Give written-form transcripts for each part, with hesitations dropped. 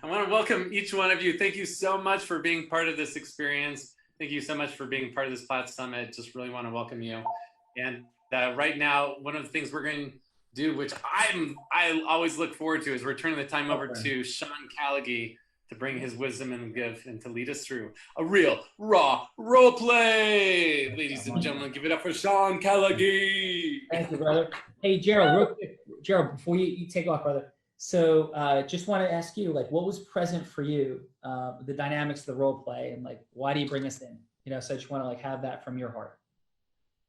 I want to welcome each one of you. Thank you so much for being part of this experience. Thank you so much for being part of this Plaid Summit. Just really want to welcome you. And right now, one of the things we're going to do, which I always look forward to, is we're turning the time over to Sean Callaghy to bring his wisdom and gift and to lead us through a real, raw role play. Ladies and gentlemen, give it up for Sean Callaghy. Thank you, brother. Hey, Gerald, real quick, Gerald, before you take off, brother. So just want to ask you, like, what was present for you, the dynamics of the role play, and like, why do you bring us in? So I just want to like have that from your heart.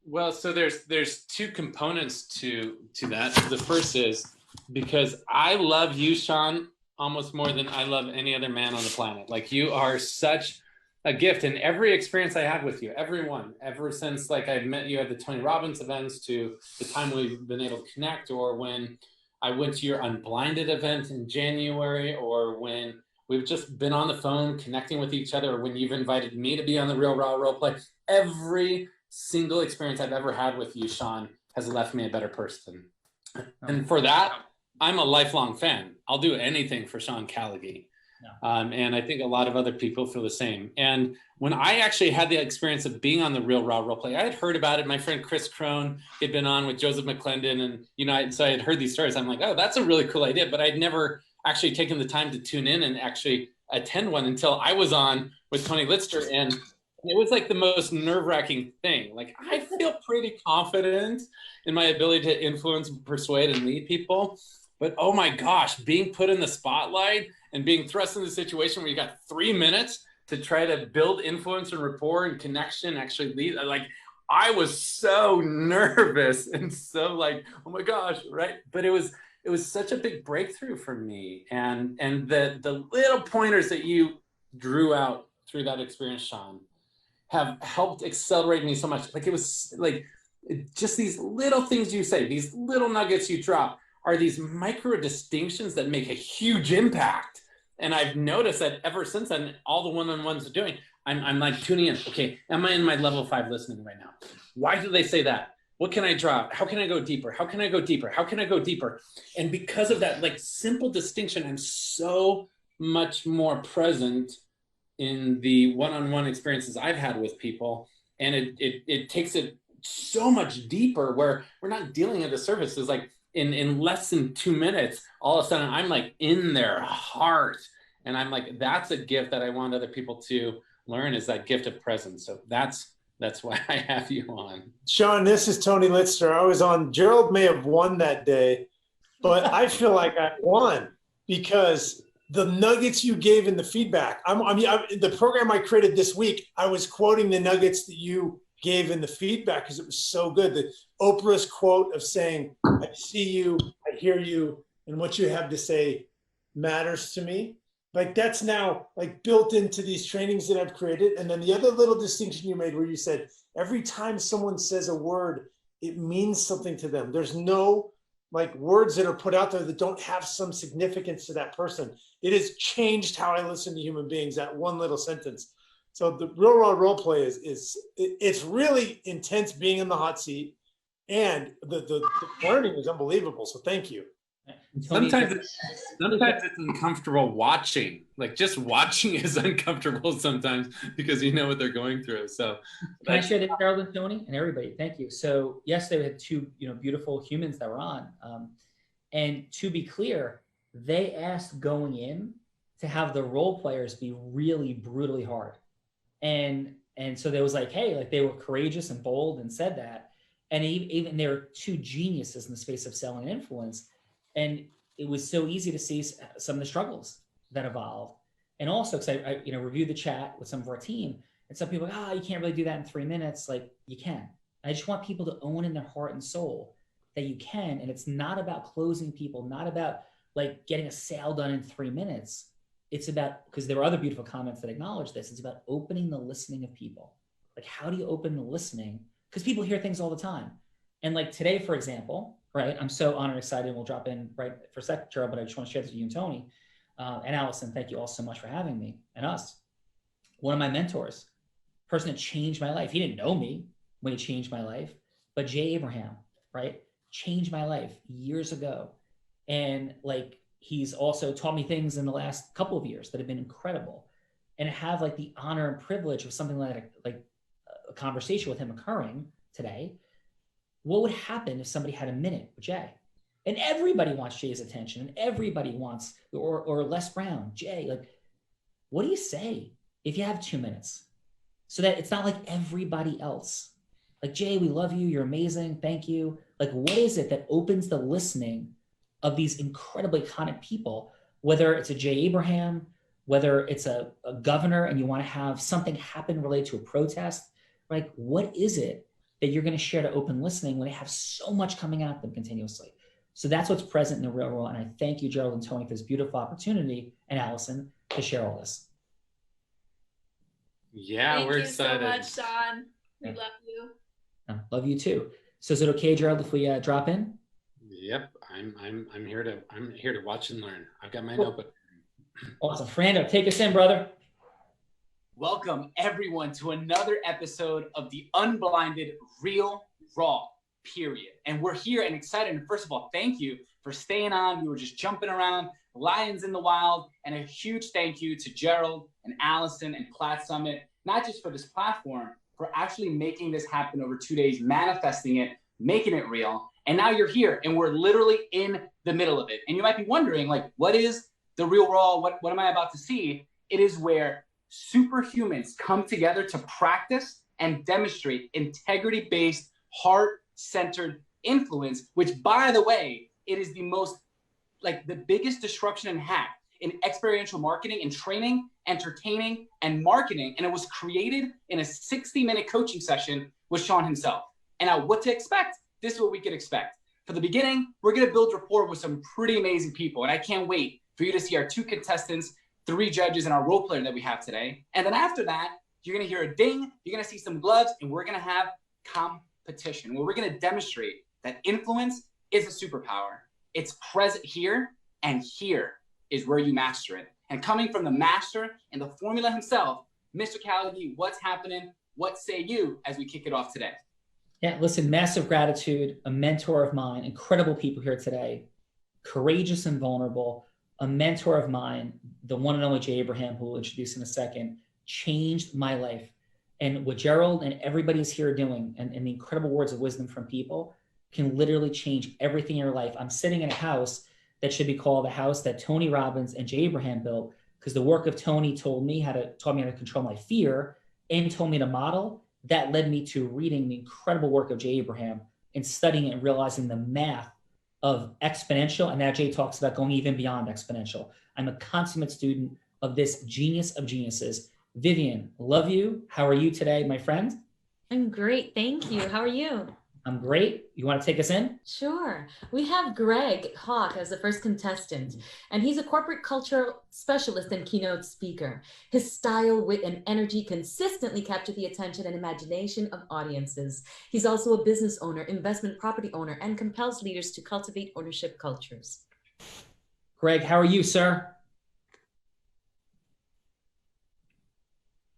Well, so there's two components to that. The first is because I love you, Sean, almost more than I love any other man on the planet. Like, you are such a gift, and every experience I had with you, everyone, ever since like I've met you at the Tony Robbins events to the time we've been able to connect, or when I went to your Unblinded event in January, or when we've just been on the phone connecting with each other, or when you've invited me to be on the Real Raw Role Play. Every single experience I've ever had with you, Sean, has left me a better person. And for that, I'm a lifelong fan. I'll do anything for Sean Callaghy. And I think a lot of other people feel the same. And when I actually had the experience of being on the Real Raw Role Play, I had heard about it. My friend Chris Crone had been on with Joseph McClendon, and so I had heard these stories. I'm like, oh, that's a really cool idea. But I'd never actually taken the time to tune in and actually attend one until I was on with Tony Litster. And it was like the most nerve-wracking thing. Like, I feel pretty confident in my ability to influence, persuade, and lead people. But oh my gosh, being put in the spotlight and being thrust in the situation where you got 3 minutes to try to build influence and rapport and connection, actually lead, like, I was so nervous and so like, oh my gosh, right? But it was such a big breakthrough for me. And the little pointers that you drew out through that experience, Sean, have helped accelerate me so much. Like, it was like just these little things you say, these little nuggets you drop are these micro distinctions that make a huge impact. And I've noticed that ever since then, all the one-on-ones are doing, I'm like tuning in. Okay, am I in my level 5 listening right now? Why do they say that? What can I drop? How can I go deeper? How can I go deeper? How can I go deeper? And because of that, like, simple distinction, I'm so much more present in the one-on-one experiences I've had with people. And it takes it so much deeper, where we're not dealing at the surface. It's like, in less than 2 minutes, all of a sudden I'm like in their heart. And I'm like, that's a gift that I want other people to learn, is that gift of presence. So that's why I have you on. Sean, this is Tony Litster. I was on. Gerald may have won that day, but I feel like I won because the nuggets you gave in the feedback. The program I created this week, I was quoting the nuggets that you gave in the feedback because it was so good. The Oprah's quote of saying, I see you, I hear you, and what you have to say matters to me. Like, that's now like built into these trainings that I've created. And then the other little distinction you made where you said, every time someone says a word, it means something to them. There's no like words that are put out there that don't have some significance to that person. It has changed how I listen to human beings, that one little sentence. So the Real Raw Role Play it's really intense being in the hot seat, and the learning is unbelievable. So thank you. Sometimes it's uncomfortable watching. Like, just watching is uncomfortable sometimes because you know what they're going through. So can I share that, Gerald and Tony and everybody? Thank you. So yesterday we had two beautiful humans that were on, and to be clear, they asked going in to have the role players be really brutally hard. And so there was like, hey, like, they were courageous and bold and said that. And even they were two geniuses in the space of selling influence. And it was so easy to see some of the struggles that evolved. And also, because I reviewed the chat with some of our team, and some people are like, you can't really do that in 3 minutes. Like, you can. I just want people to own in their heart and soul that you can. And it's not about closing people, not about like getting a sale done in 3 minutes. It's about, because there were other beautiful comments that acknowledge this, it's about opening the listening of people. Like, how do you open the listening? Because people hear things all the time. And like today, for example, right, I'm so honored and excited, and we'll drop in right for a second, Gerald, but I just want to share this with you and Tony. And Allison, thank you all so much for having me and us. One of my mentors, person that changed my life. He didn't know me when he changed my life, but Jay Abraham, right, changed my life years ago. And like, he's also taught me things in the last couple of years that have been incredible. And to have like the honor and privilege of something like a conversation with him occurring today, what would happen if somebody had a minute with Jay? And everybody wants Jay's attention, and everybody wants, or Les Brown, Jay, like, what do you say if you have 2 minutes? So that it's not like everybody else. Like, Jay, we love you, you're amazing, thank you. Like, what is it that opens the listening of these incredibly iconic people, whether it's a Jay Abraham, whether it's a governor and you want to have something happen related to a protest, like, what is it that you're going to share to open listening when they have so much coming at them continuously? So that's what's present in the real world. And I thank you, Gerald and Tony, for this beautiful opportunity, and Allison, to share all this. Yeah, we're excited. Thank you so much, Sean. We love you. Love you too. So is it okay, Gerald, if we drop in? Yep, I'm here to watch and learn. I've got my notebook. Awesome. Fernando, take us in, brother. Welcome everyone to another episode of the Unblinded Real Raw period. And we're here and excited. And first of all, thank you for staying on. We were just jumping around, lions in the wild, and a huge thank you to Gerald and Allison and Platt Summit, not just for this platform, for actually making this happen over 2 days, manifesting it, making it real. And now you're here and we're literally in the middle of it. And you might be wondering, like, what is the real raw? What am I about to see? It is where superhumans come together to practice and demonstrate integrity-based, heart-centered influence, which, by the way, it is the most, like, the biggest disruption and hack in experiential marketing and training, entertaining, and marketing. And it was created in a 60-minute coaching session with Sean himself. And now what to expect? This is what we could expect. For the beginning, we're going to build rapport with some pretty amazing people. And I can't wait for you to see our 2 contestants, 3 judges, and our role player that we have today. And then after that, you're going to hear a ding, you're going to see some gloves, and we're going to have competition, where we're going to demonstrate that influence is a superpower. It's present here, and here is where you master it. And coming from the master and the formula himself, Mr. Callaghy, what's happening? What say you as we kick it off today? Yeah, listen, massive gratitude, a mentor of mine, incredible people here today, courageous and vulnerable, a mentor of mine, the one and only Jay Abraham, who we'll introduce in a second, changed my life. And what Gerald and everybody's here doing, and the incredible words of wisdom from people, can literally change everything in your life. I'm sitting in a house that should be called the house that Tony Robbins and Jay Abraham built, because the work of Tony taught me how to control my fear and told me to model. That led me to reading the incredible work of Jay Abraham and studying it and realizing the math of exponential. And now Jay talks about going even beyond exponential. I'm a consummate student of this genius of geniuses. Vivian, love you. How are you today, my friend? I'm great. Thank you. How are you? I'm great. You want to take us in? Sure. We have Greg Hawk as the first contestant, and he's a corporate cultural specialist and keynote speaker. His style, wit, and energy consistently capture the attention and imagination of audiences. He's also a business owner, investment property owner, and compels leaders to cultivate ownership cultures. Greg, how are you, sir?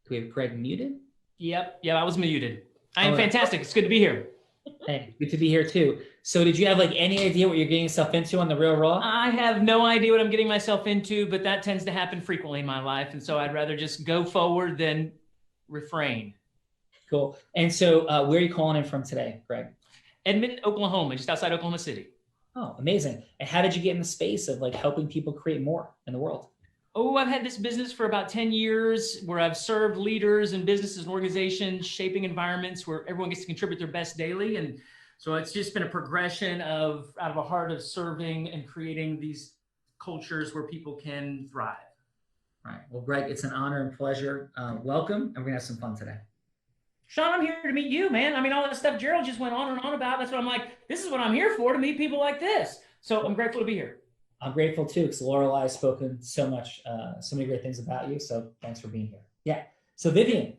Do we have Greg muted? Yep, I was muted. I am fantastic. It's good to be here. Hey, good to be here too. So did you have like any idea what you're getting yourself into on the Real Raw? I have no idea what I'm getting myself into, but that tends to happen frequently in my life. And so I'd rather just go forward than refrain. Cool. And so where are you calling in from today, Greg? Edmond, Oklahoma, just outside Oklahoma City. Oh, amazing. And how did you get in the space of like helping people create more in the world? Oh, I've had this business for about 10 years where I've served leaders and businesses and organizations, shaping environments where everyone gets to contribute their best daily. And so it's just been a progression out of a heart of serving and creating these cultures where people can thrive. All right. Well, Greg, it's an honor and pleasure. Welcome. And we're going to have some fun today. Sean, I'm here to meet you, man. I mean, all that stuff Gerald just went on and on about. That's what I'm like, this is what I'm here for, to meet people like this. So I'm grateful to be here. I'm grateful too, because Lorelai has spoken so many great things about you. So thanks for being here. Yeah. So Vivian,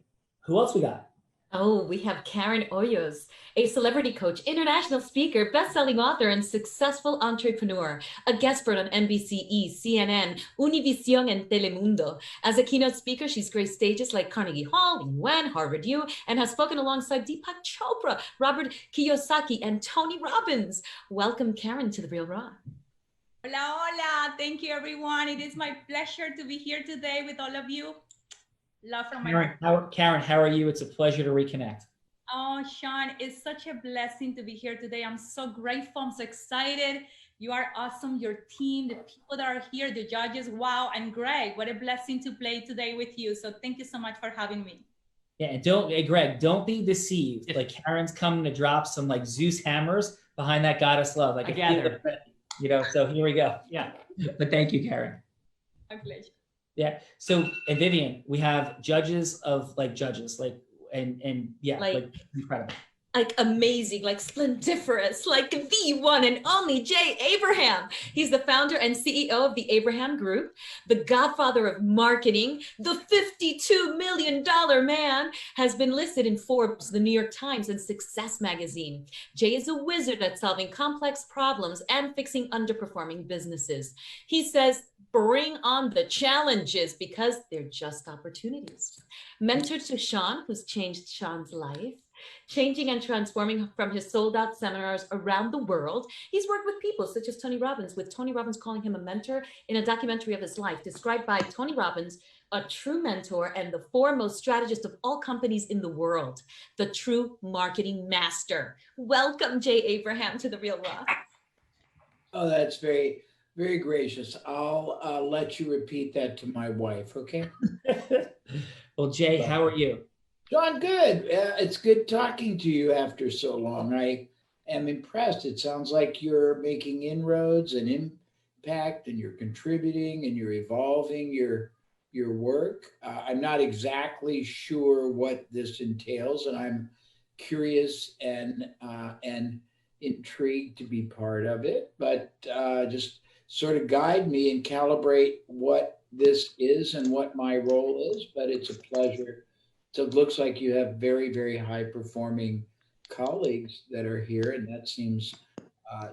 who else we got? Oh, we have Karen Hoyos, a celebrity coach, international speaker, best-selling author, and successful entrepreneur, a guest expert on NBC, CNN, Univision, and Telemundo. As a keynote speaker, she's graced stages like Carnegie Hall, UN, Harvard U, and has spoken alongside Deepak Chopra, Robert Kiyosaki, and Tony Robbins. Welcome, Karen, to The Real Raw. Hola, hola. Thank you, everyone. It is my pleasure to be here today with all of you. Love from my heart. Karen, how are you? It's a pleasure to reconnect. Oh, Sean, it's such a blessing to be here today. I'm so grateful. I'm so excited. You are awesome. Your team, the people that are here, the judges. Wow. And Greg, what a blessing to play today with you. So thank you so much for having me. Yeah, and Greg, don't be deceived. Like Karen's coming to drop some like Zeus hammers behind that goddess love. Like I gather. You know, so here we go. Yeah. But thank you, Karen. My pleasure. Yeah. So, and Vivian, we have judges of like judges, like, and yeah, like incredible. Like amazing, like splendiferous, like the one and only Jay Abraham. He's the founder and CEO of the Abraham Group, the godfather of marketing, the $52 million man, has been listed in Forbes, the New York Times, and Success Magazine. Jay is a wizard at solving complex problems and fixing underperforming businesses. He says, bring on the challenges because they're just opportunities. Mentor to Sean, who's changed Sean's life, changing and transforming from his sold-out seminars around the world. He's worked with people such as Tony Robbins, with Tony Robbins calling him a mentor in a documentary of his life, described by Tony Robbins, a true mentor and the foremost strategist of all companies in the world, the true marketing master. Welcome, Jay Abraham, to The Real Raw. Oh, that's very, very gracious. I'll let you repeat that to my wife, okay? Well, Jay, how are you? John, good. It's good talking to you after so long. I am impressed. It sounds like you're making inroads and impact, and you're contributing, and you're evolving your work. I'm not exactly sure what this entails, and I'm curious and intrigued to be part of it. But just sort of guide me and calibrate what this is and what my role is. But it's a pleasure. So it looks like you have very, very high performing colleagues that are here, and that seems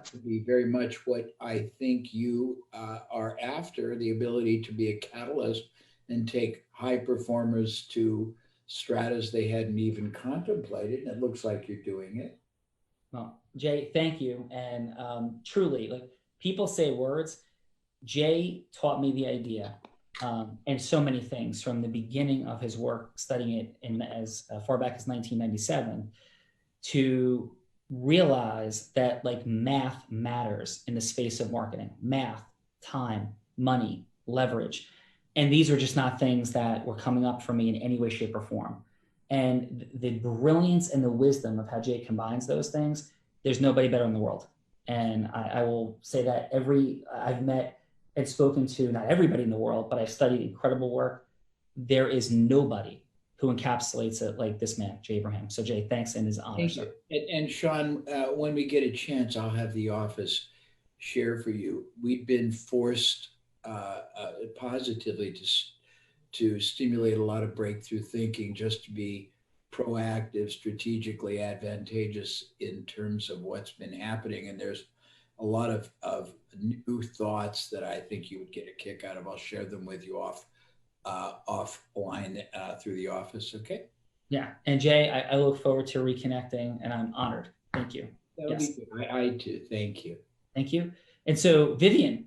to be very much what I think you are after, the ability to be a catalyst and take high performers to stratas they hadn't even contemplated. And it looks like you're doing it. Well, Jay, thank you. And truly, like people say words, Jay taught me the idea. And so many things from the beginning of his work, studying it in as far back as 1997, to realize that like math matters in the space of marketing. Math, time, money, leverage. And these are just not things that were coming up for me in any way, shape, or form. And the brilliance and the wisdom of how Jay combines those things, there's nobody better in the world. And I will say that I've met and spoken to, not everybody in the world, but I've studied incredible work. There is nobody who encapsulates it like this man, Jay Abraham. So Jay, thanks, and his honor. Thank you. And Sean, when we get a chance, I'll have the office share for you. We've been forced positively to stimulate a lot of breakthrough thinking, just to be proactive, strategically advantageous in terms of what's been happening. And there's a lot of new thoughts that I think you would get a kick out of. I'll share them with you offline through the office. Okay. Yeah. And Jay, I look forward to reconnecting, and I'm honored. Thank you. That'll be good. I too. Thank you. Thank you. And so Vivian,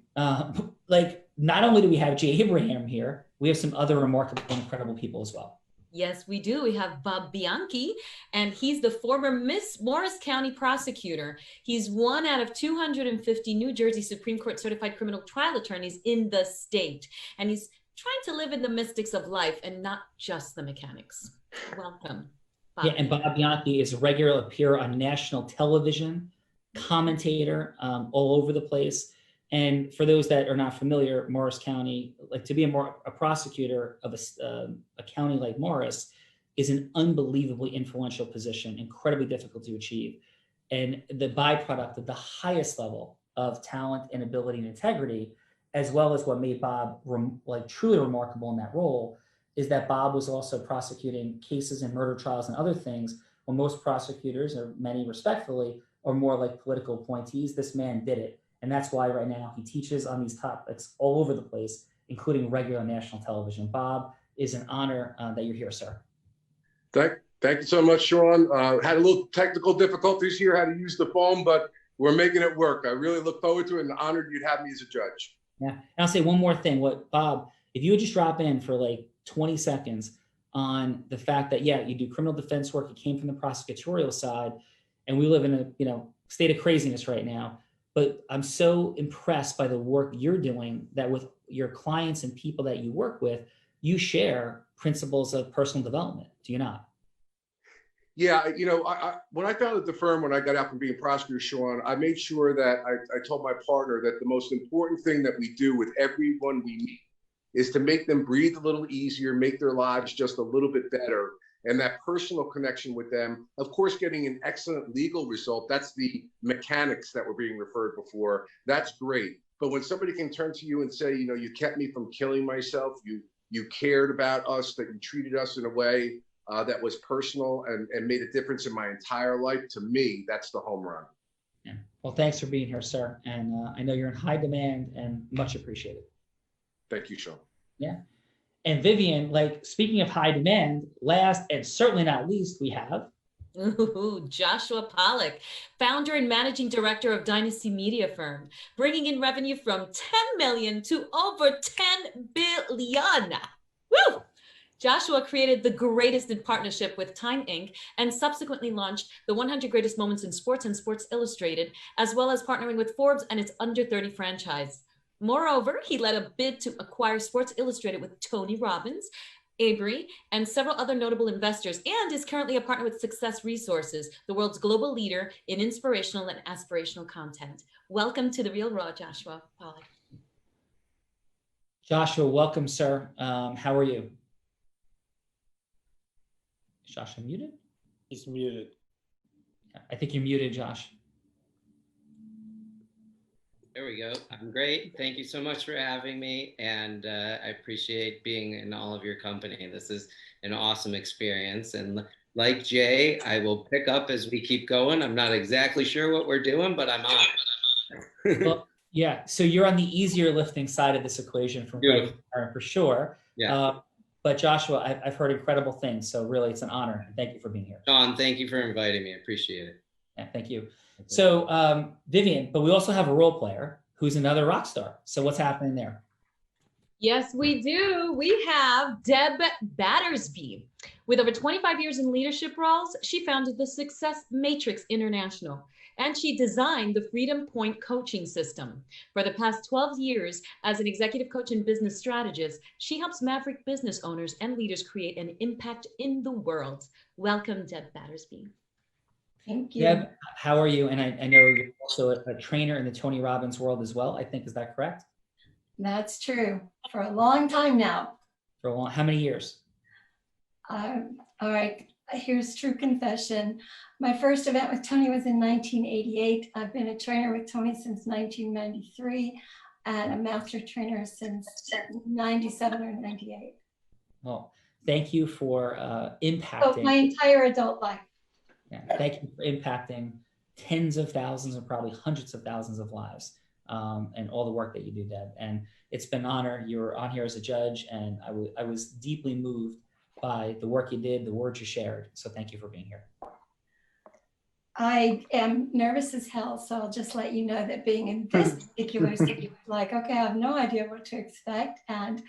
like not only do we have Jay Abraham here, we have some other remarkable, incredible people as well. Yes, we do. We have Bob Bianchi, and he's the former Miss Morris County prosecutor. He's one out of 250 New Jersey Supreme Court certified criminal trial attorneys in the state. And he's trying to live in the mystics of life and not just the mechanics. Welcome, Bob. Yeah, and Bob Bianchi is a regular appearer on national television, commentator all over the place. And for those that are not familiar, Morris County, like to be a prosecutor of a county like Morris is an unbelievably influential position, incredibly difficult to achieve. And the byproduct of the highest level of talent and ability and integrity, as well as what made Bob like truly remarkable in that role, is that Bob was also prosecuting cases and murder trials and other things, when most prosecutors, or many respectfully, are more like political appointees. This man did it. And that's why right now he teaches on these topics all over the place, including regular national television. Bob, it's an honor that you're here, sir. Thank you so much, Sean. Had a little technical difficulties here, how to use the phone, but we're making it work. I really look forward to it and honored you'd have me as a judge. Yeah. And I'll say one more thing. What, Bob, if you would just drop in for like 20 seconds on the fact that, yeah, you do criminal defense work. You came from the prosecutorial side, and we live in a, state of craziness right now. But I'm so impressed by the work you're doing that with your clients and people that you work with, you share principles of personal development. Do you not? Yeah, when I founded the firm, when I got out from being prosecutor, Sean, I made sure that I told my partner that the most important thing that we do with everyone we meet is to make them breathe a little easier, make their lives just a little bit better. And that personal connection with them, of course, getting an excellent legal result, that's the mechanics that were being referred before. That's great. But when somebody can turn to you and say, you kept me from killing myself, you cared about us, that you treated us in a way that was personal and made a difference in my entire life, to me, that's the home run. Yeah. Well, thanks for being here, sir. And I know you're in high demand and much appreciated. Thank you, Sean. Yeah. And Vivian, like, speaking of high demand, last and certainly not least, we have Joshua Pollack, founder and managing director of Dynasty Media Firm, bringing in revenue from 10 million to over 10 billion. Woo! Joshua created The Greatest in partnership with Time Inc. and subsequently launched the 100 Greatest Moments in Sports and Sports Illustrated, as well as partnering with Forbes and its Under 30 franchise. Moreover, he led a bid to acquire Sports Illustrated with Tony Robbins, Avery, and several other notable investors, and is currently a partner with Success Resources, the world's global leader in inspirational and aspirational content. Welcome to The Real Raw, Joshua Pollack. Joshua. Welcome, sir. How are you? Is Joshua muted? He's muted. I think you're muted, Josh. There we go. I'm great. Thank you so much for having me. And I appreciate being in all of your company. This is an awesome experience. And like Jay, I will pick up as we keep going. I'm not exactly sure what we're doing, but I'm on it. Well, yeah. So you're on the easier lifting side of this equation from Greg, for sure. Yeah. But Joshua, I've heard incredible things. So really, it's an honor. And thank you for being here. Sean, thank you for inviting me. I appreciate it. Yeah, thank you. So Vivian, but we also have a role player who's another rock star. So what's happening there? Yes, we do. We have Deb Battersby. With over 25 years in leadership roles, she founded the Success Matrix International, and she designed the Freedom Point coaching system. For the past 12 years, as an executive coach and business strategist, she helps maverick business owners and leaders create an impact in the world. Welcome, Deb Battersby. Thank you. Deb, how are you? And I know you're also a trainer in the Tony Robbins world as well, I think. Is that correct? That's true. For a long time now. For a long, how many years? All right, here's true confession. My first event with Tony was in 1988. I've been a trainer with Tony since 1993 and a master trainer since 97 or 98. Well, thank you for impacting. So my entire adult life. Yeah, thank you for impacting tens of thousands and probably hundreds of thousands of lives, and all the work that you do, Deb. And it's been an honor. You were on here as a judge, and I was deeply moved by the work you did, the words you shared. So thank you for being here. I am nervous as hell, so I'll just let you know that being in this particular city, like, okay, I have no idea what to expect. And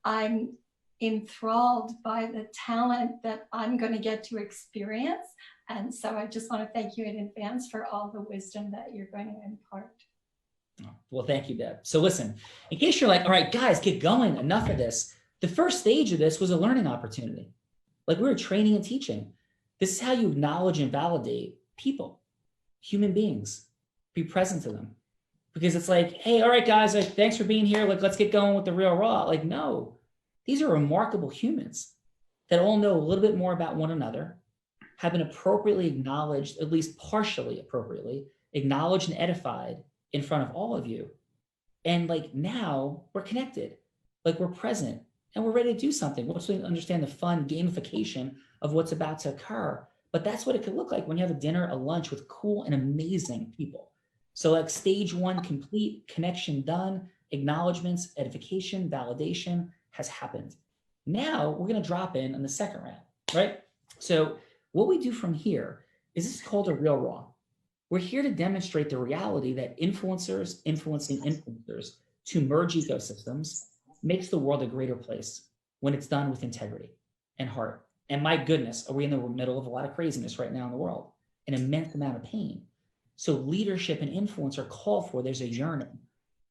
I'm enthralled by the talent that I'm going to get to experience. And so I just want to thank you in advance for all the wisdom that you're going to impart. Well, thank you, Deb. So listen, in case you're like, all right, guys, get going, enough of this. The first stage of this was a learning opportunity. Like, we were training and teaching. This is how you acknowledge and validate people, human beings, be present to them. Because it's like, hey, all right, guys, like, thanks for being here. Like, let's get going with the real raw. Like, no, these are remarkable humans that all know a little bit more about one another, have been appropriately acknowledged, at least partially appropriately, acknowledged and edified in front of all of you. And like, now we're connected, like, we're present and we're ready to do something. Once we understand the fun gamification of what's about to occur. But that's what it could look like when you have a dinner, a lunch with cool and amazing people. So like, stage one complete, connection done, acknowledgements, edification, validation has happened. Now we're going to drop in on the second round, right? So what we do from here is, this is called a real raw. We're here to demonstrate the reality that influencers influencing influencers to merge ecosystems makes the world a greater place when it's done with integrity and heart. And my goodness, are we in the middle of a lot of craziness right now in the world? An immense amount of pain. So leadership and influence are called for. There's a yearning.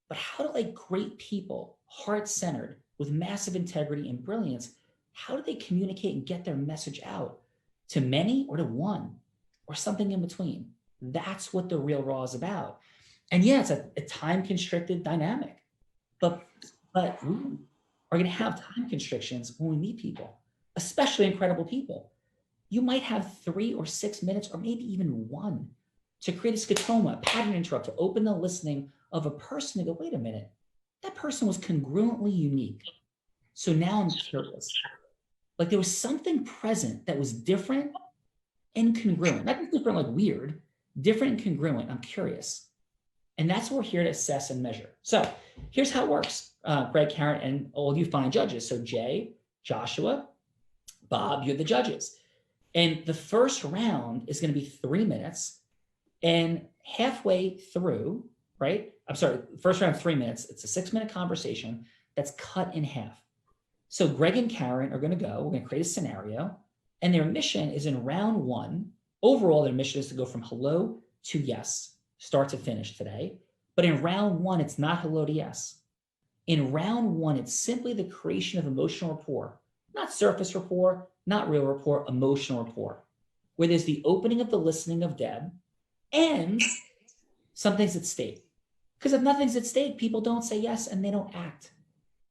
But how do like great people, heart-centered, with massive integrity and brilliance, how do they communicate and get their message out to many or to one or something in between? That's what the real raw is about. And yeah, it's a time-constricted dynamic, but we are going to have time constrictions when we meet people, especially incredible people. You might have 3 or 6 minutes, or maybe even 1, to create a scotoma, a pattern interrupt, to open the listening of a person to go, wait a minute, that person was congruently unique. So now I'm curious. Like there was something present that was different and congruent. Not just different like weird, different and congruent. I'm curious. And that's what we're here to assess and measure. So here's how it works. Greg, Karen, and all of you fine judges. So Jay, Joshua, Bob, you're the judges. And the first round is going to be 3 minutes. And halfway through, right? I'm sorry, first round 3 minutes. It's a 6-minute conversation that's cut in half. So Greg and Karen are going to go. We're going to create a scenario. And their mission is in round 1. Overall, their mission is to go from hello to yes, start to finish today. But in round 1, it's not hello to yes. In round 1, it's simply the creation of emotional rapport, not surface rapport, not real rapport, emotional rapport, where there's the opening of the listening of Deb and something's at stake. Because if nothing's at stake, people don't say yes and they don't act.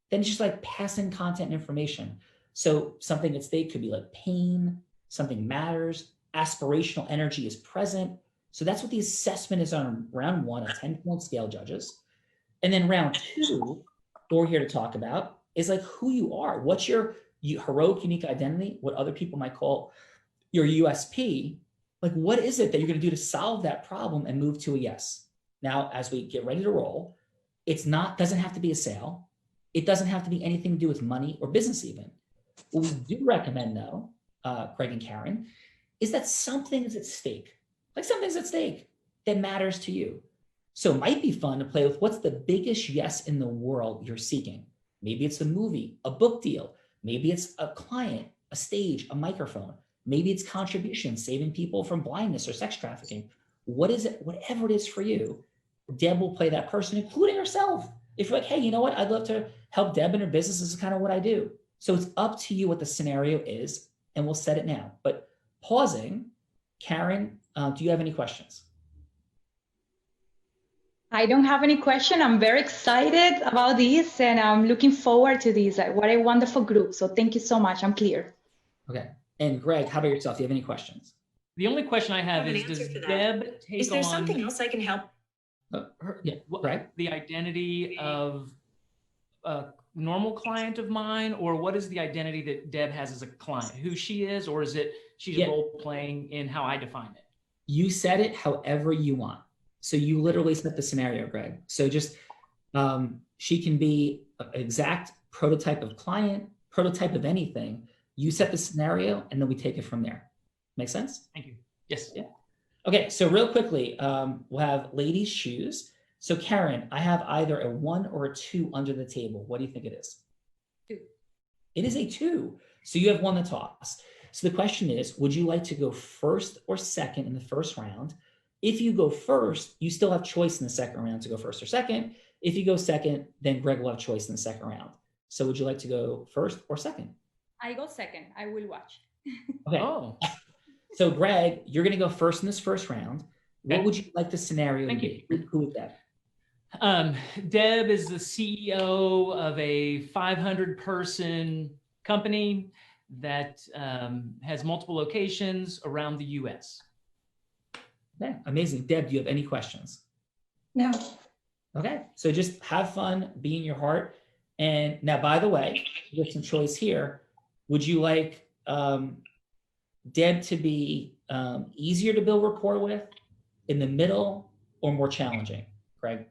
Then it's just like passing content and information. So something at stake could be like pain, something matters, aspirational energy is present. So that's what the assessment is on round 1, a 10-point scale, judges. And then round 2, what we're here to talk about is like who you are. What's your heroic, unique identity? What other people might call your USP. Like, what is it that you're going to do to solve that problem and move to a yes? Now, as we get ready to roll, doesn't have to be a sale. It doesn't have to be anything to do with money or business even. What we do recommend though, Craig and Karen, is that something is at stake. Like something's at stake that matters to you. So it might be fun to play with what's the biggest yes in the world you're seeking. Maybe it's a movie, a book deal. Maybe it's a client, a stage, a microphone. Maybe it's contribution, saving people from blindness or sex trafficking. What is it? Whatever it is for you, Deb will play that person, including herself. If you're like, hey, you know what? I'd love to help Deb in her business. This is kind of what I do. So it's up to you what the scenario is, and we'll set it now. But pausing, Karen, do you have any questions? I don't have any question. I'm very excited about this and I'm looking forward to this. What a wonderful group. So thank you so much. I'm clear. Okay. And Greg, how about yourself? Do you have any questions? The only question I have is, does Deb take Is there on something else I can help? Greg? the identity of a normal client of mine, or what is the identity that Deb has as a client? Who she is, or is it she's role playing in how I define it? You set it however you want. So you literally set the scenario, Greg. So just she can be an exact prototype of client, prototype of anything. You set the scenario, and then we take it from there. Make sense? Thank you. Yes. Yeah. Okay. So real quickly, we'll have ladies choose. So Karen, I have either a 1 or a 2 under the table. What do you think it is? 2. It is a 2. So you have 1 to toss. So the question is, would you like to go first or second in the first round? If you go first, you still have choice in the second round to go first or second. If you go second, then Greg will have choice in the second round. So would you like to go first or second? I go second. I will watch. Okay. Oh. So Greg, you're going to go first in this first round. What Okay. would you like the scenario to be? Who is that? Deb is the CEO of a 500-person company that has multiple locations around the U.S. Okay, amazing. Deb, do you have any questions? No. Okay, so just have fun, be in your heart. And now, by the way, with some choice here, would you like Deb to be easier to build rapport with, in the middle, or more challenging? Greg?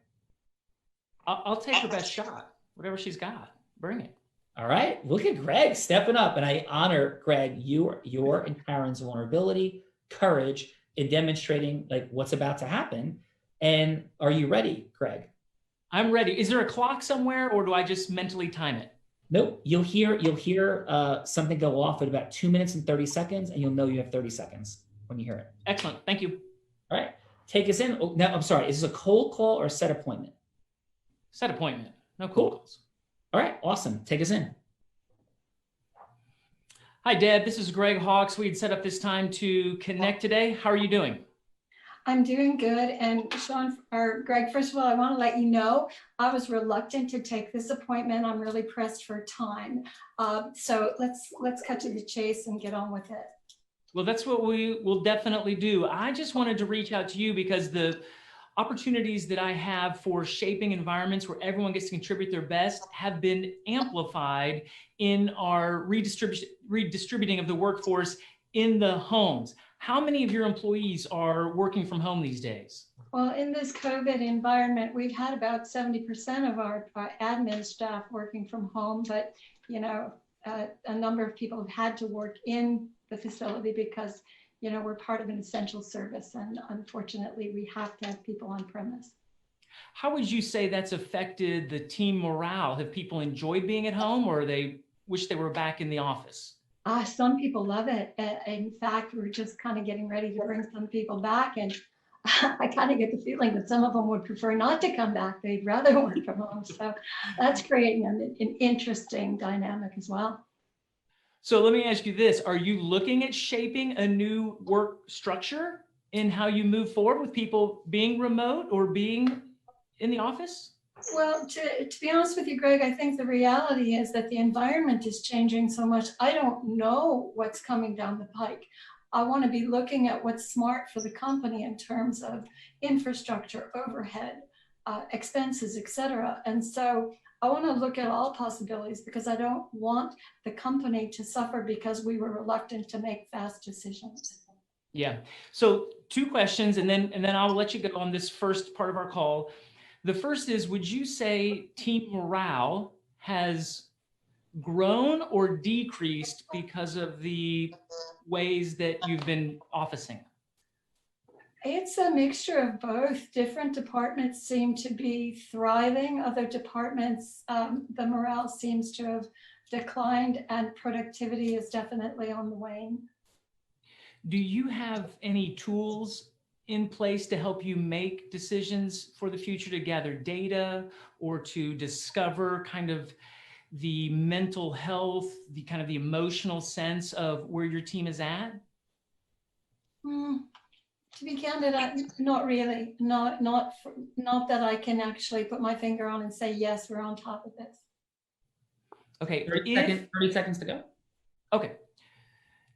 I'll take her best shot, whatever she's got. Bring it. All right, look at Greg stepping up. And I honor, Greg, your and Karen's vulnerability, courage, in demonstrating like what's about to happen. And are you ready, Greg? I'm ready. Is there a clock somewhere, or do I just mentally time it? Nope. You'll hear something go off at about 2 minutes and 30 seconds, and you'll know you have 30 seconds when you hear it. Excellent. Thank you. All right. Take us in. Oh, now, I'm sorry. Is this a cold call or a set appointment? Set appointment. No cold calls. All right. Awesome. Take us in. Hi, Deb. This is Greg Hawkes. We had set up this time to connect today. How are you doing? I'm doing good. And Sean, or Greg, first of all, I want to let you know, I was reluctant to take this appointment. I'm really pressed for time. So let's cut to the chase and get on with it. Well, that's what we will definitely do. I just wanted to reach out to you because the opportunities that I have for shaping environments where everyone gets to contribute their best have been amplified in our redistributing of the workforce in the homes. How many of your employees are working from home these days? Well, in this COVID environment, we've had about 70% of our admin staff working from home, but you know, a number of people have had to work in the facility because we're part of an essential service, and unfortunately we have to have people on premise. How would you say that's affected the team morale? Have people enjoyed being at home, or they wish they were back in the office? Some people love it. In fact, we're just kind of getting ready to bring some people back, and I kind of get the feeling that some of them would prefer not to come back. They'd rather work from home. So that's creating an interesting dynamic as well. So let me ask you this. Are you looking at shaping a new work structure in how you move forward with people being remote or being in the office? Well, to be honest with you, Greg, I think the reality is that the environment is changing so much. I don't know what's coming down the pike. I want to be looking at what's smart for the company in terms of infrastructure, overhead, expenses, et cetera. And so I want to look at all possibilities because I don't want the company to suffer because we were reluctant to make fast decisions. Yeah. So 2 questions, and then I'll let you go on this first part of our call. The first is, would you say team morale has grown or decreased because of the ways that you've been officing? It's a mixture of both. Different departments seem to be thriving. Other departments, the morale seems to have declined, and productivity is definitely on the wane. Do you have any tools in place to help you make decisions for the future, to gather data or to discover kind of the mental health, the kind of the emotional sense of where your team is at? To be candid, not really. Not that I can actually put my finger on and say, yes, we're on top of this. Okay. 30 seconds to go. Okay.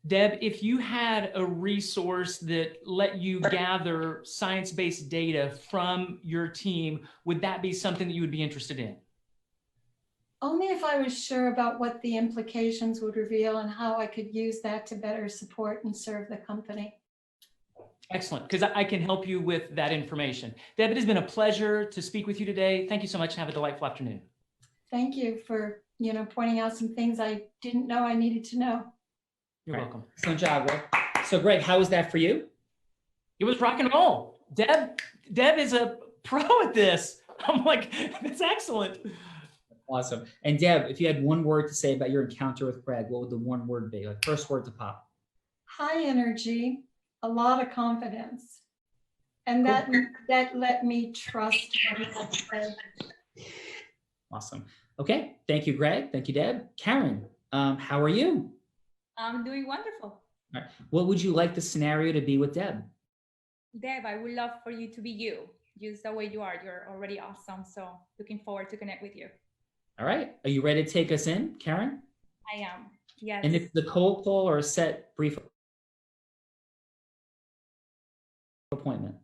Deb, if you had a resource that let you gather science-based data from your team, would that be something that you would be interested in? Only if I was sure about what the implications would reveal and how I could use that to better support and serve the company. Excellent, because I can help you with that information. Deb, it has been a pleasure to speak with you today. Thank you so much, and have a delightful afternoon. Thank you for pointing out some things I didn't know I needed to know. You're welcome. Excellent job, Greg. So Greg, how was that for you? It was rock and roll. Deb is a pro at this. I'm like, that's excellent. Awesome. And Deb, if you had one word to say about your encounter with Greg, what would the one word be? Like first word to pop. High energy, a lot of confidence. And that let me trust what he had to say. Awesome. Okay. Thank you, Greg. Thank you, Deb. Karen, how are you? I'm doing wonderful. All right. What would you like the scenario to be with Deb? Deb, I would love for you to be you, just the way you are. You're already awesome. So looking forward to connect with you. All right. Are you ready to take us in, Karen? I am. Yes. And if the cold call or a set brief appointment?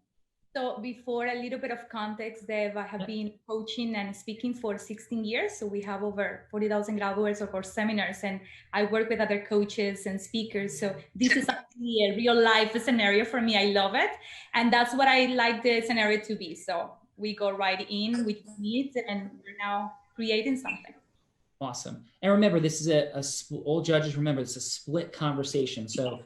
So before a little bit of context, Deb, I have been coaching and speaking for 16 years. So we have over 40,000 graduates of our seminars, and I work with other coaches and speakers. So this is actually a real life scenario for me. I love it. And that's what I like the scenario to be. So we go right in with needs, and we're now creating something. Awesome. And remember, this is all judges remember, it's a split conversation. So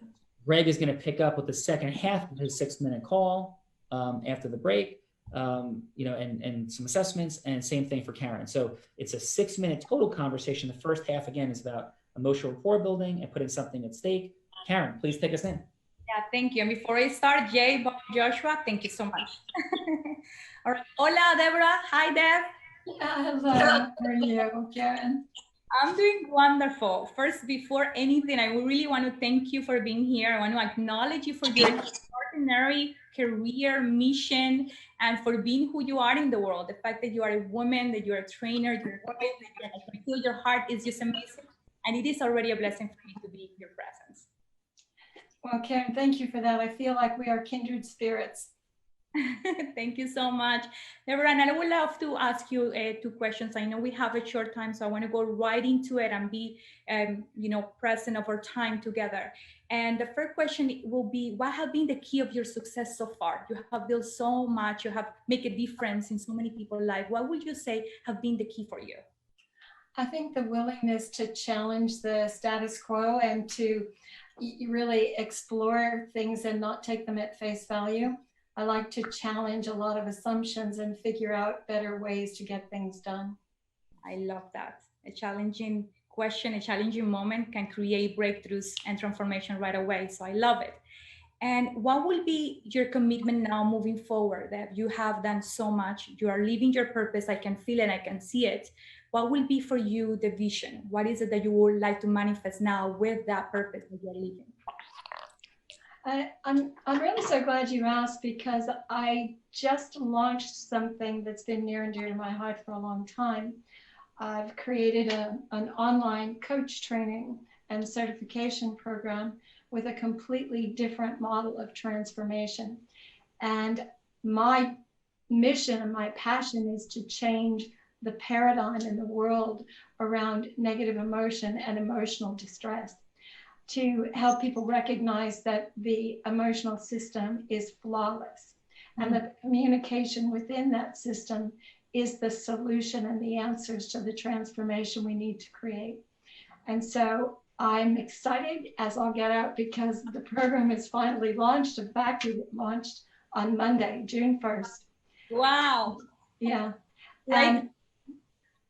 Greg is going to pick up with the second half of his 6-minute call after the break, and some assessments, and same thing for Karen. So it's a 6-minute total conversation. The first half, again, is about emotional rapport building and putting something at stake. Karen, please take us in. Yeah, thank you. And before I start, Jay, Bob, Joshua, thank you so much. All right. Hola, Deborah. Hi, Deb. Hello, how are you, Karen? I'm doing wonderful. First, before anything, I really want to thank you for being here. I want to acknowledge you for your extraordinary career, mission, and for being who you are in the world. The fact that you are a woman, that you're a trainer, you're a woman, that I can feel your heart is just amazing. And it is already a blessing for me to be in your presence. Well, Karen, thank you for that. I feel like we are kindred spirits. Thank you so much, Deborah. And I would love to ask you 2 questions. I know we have a short time, so I want to go right into it and be, present of our time together. And the first question will be, what have been the key of your success so far? You have built so much, you have made a difference in so many people's lives. What would you say have been the key for you? I think the willingness to challenge the status quo and to really explore things and not take them at face value. I like to challenge a lot of assumptions and figure out better ways to get things done. I love that. A challenging question, a challenging moment can create breakthroughs and transformation right away. So I love it. And what will be your commitment now moving forward? That you have done so much, you are living your purpose. I can feel it, I can see it. What will be for you the vision? What is it that you would like to manifest now with that purpose that you're living? I'm really so glad you asked, because I just launched something that's been near and dear to my heart for a long time. I've created an online coach training and certification program with a completely different model of transformation. And my mission and my passion is to change the paradigm in the world around negative emotion and emotional distress, to help people recognize that the emotional system is flawless and that the communication within that system is the solution and the answers to the transformation we need to create. And so I'm excited as I'll get out, because the program is finally launched. In fact, it launched on Monday, June 1st. Wow. Yeah. Right.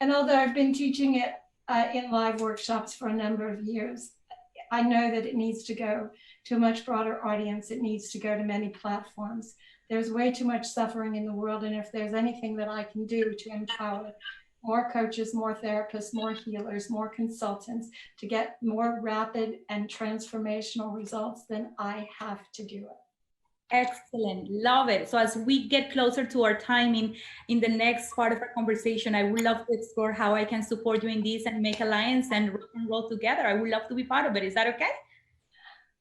And although I've been teaching it in live workshops for a number of years, I know that it needs to go to a much broader audience. It needs to go to many platforms. There's way too much suffering in the world. And if there's anything that I can do to empower more coaches, more therapists, more healers, more consultants to get more rapid and transformational results, then I have to do it. Excellent. Love it. So as we get closer to our time in the next part of our conversation, I would love to explore how I can support you in this and make alliance and rock and roll together. I would love to be part of it. Is that okay?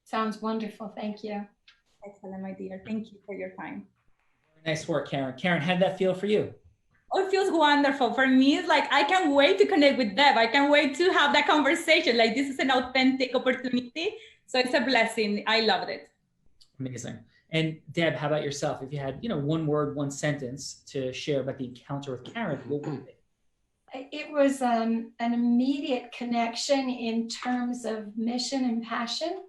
Sounds wonderful. Thank you. Excellent, my dear. Thank you for your time. Nice work, Karen. Karen, how'd that feel for you? Oh, it feels wonderful. For me, it's like, I can't wait to connect with Deb. I can't wait to have that conversation. Like, this is an authentic opportunity. So it's a blessing. I loved it. Amazing. And Deb, how about yourself? If you had, one word, one sentence to share about the encounter with Karen, what would it be? It was an immediate connection in terms of mission and passion.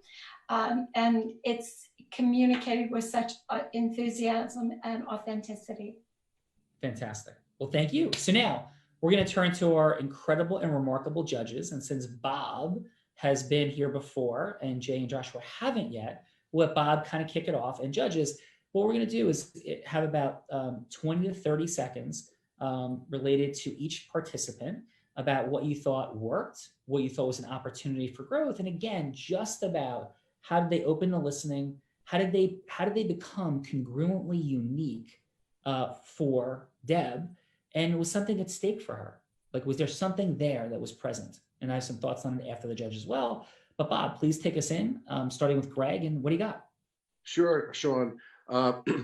And it's communicated with such enthusiasm and authenticity. Fantastic. Well, thank you. So now we're going to turn to our incredible and remarkable judges. And since Bob has been here before and Jay and Joshua haven't yet, we'll let Bob kind of kick it off. And judges, what we're going to do is have about 20 to 30 seconds related to each participant about what you thought worked, what you thought was an opportunity for growth. And again, just about how did they open to listening? How did they become congruently unique for Deb? And was something at stake for her? Like, was there something there that was present? And I have some thoughts on it after the judge as well. But Bob, please take us in, starting with Greg. And what do you got? Sure, Sean.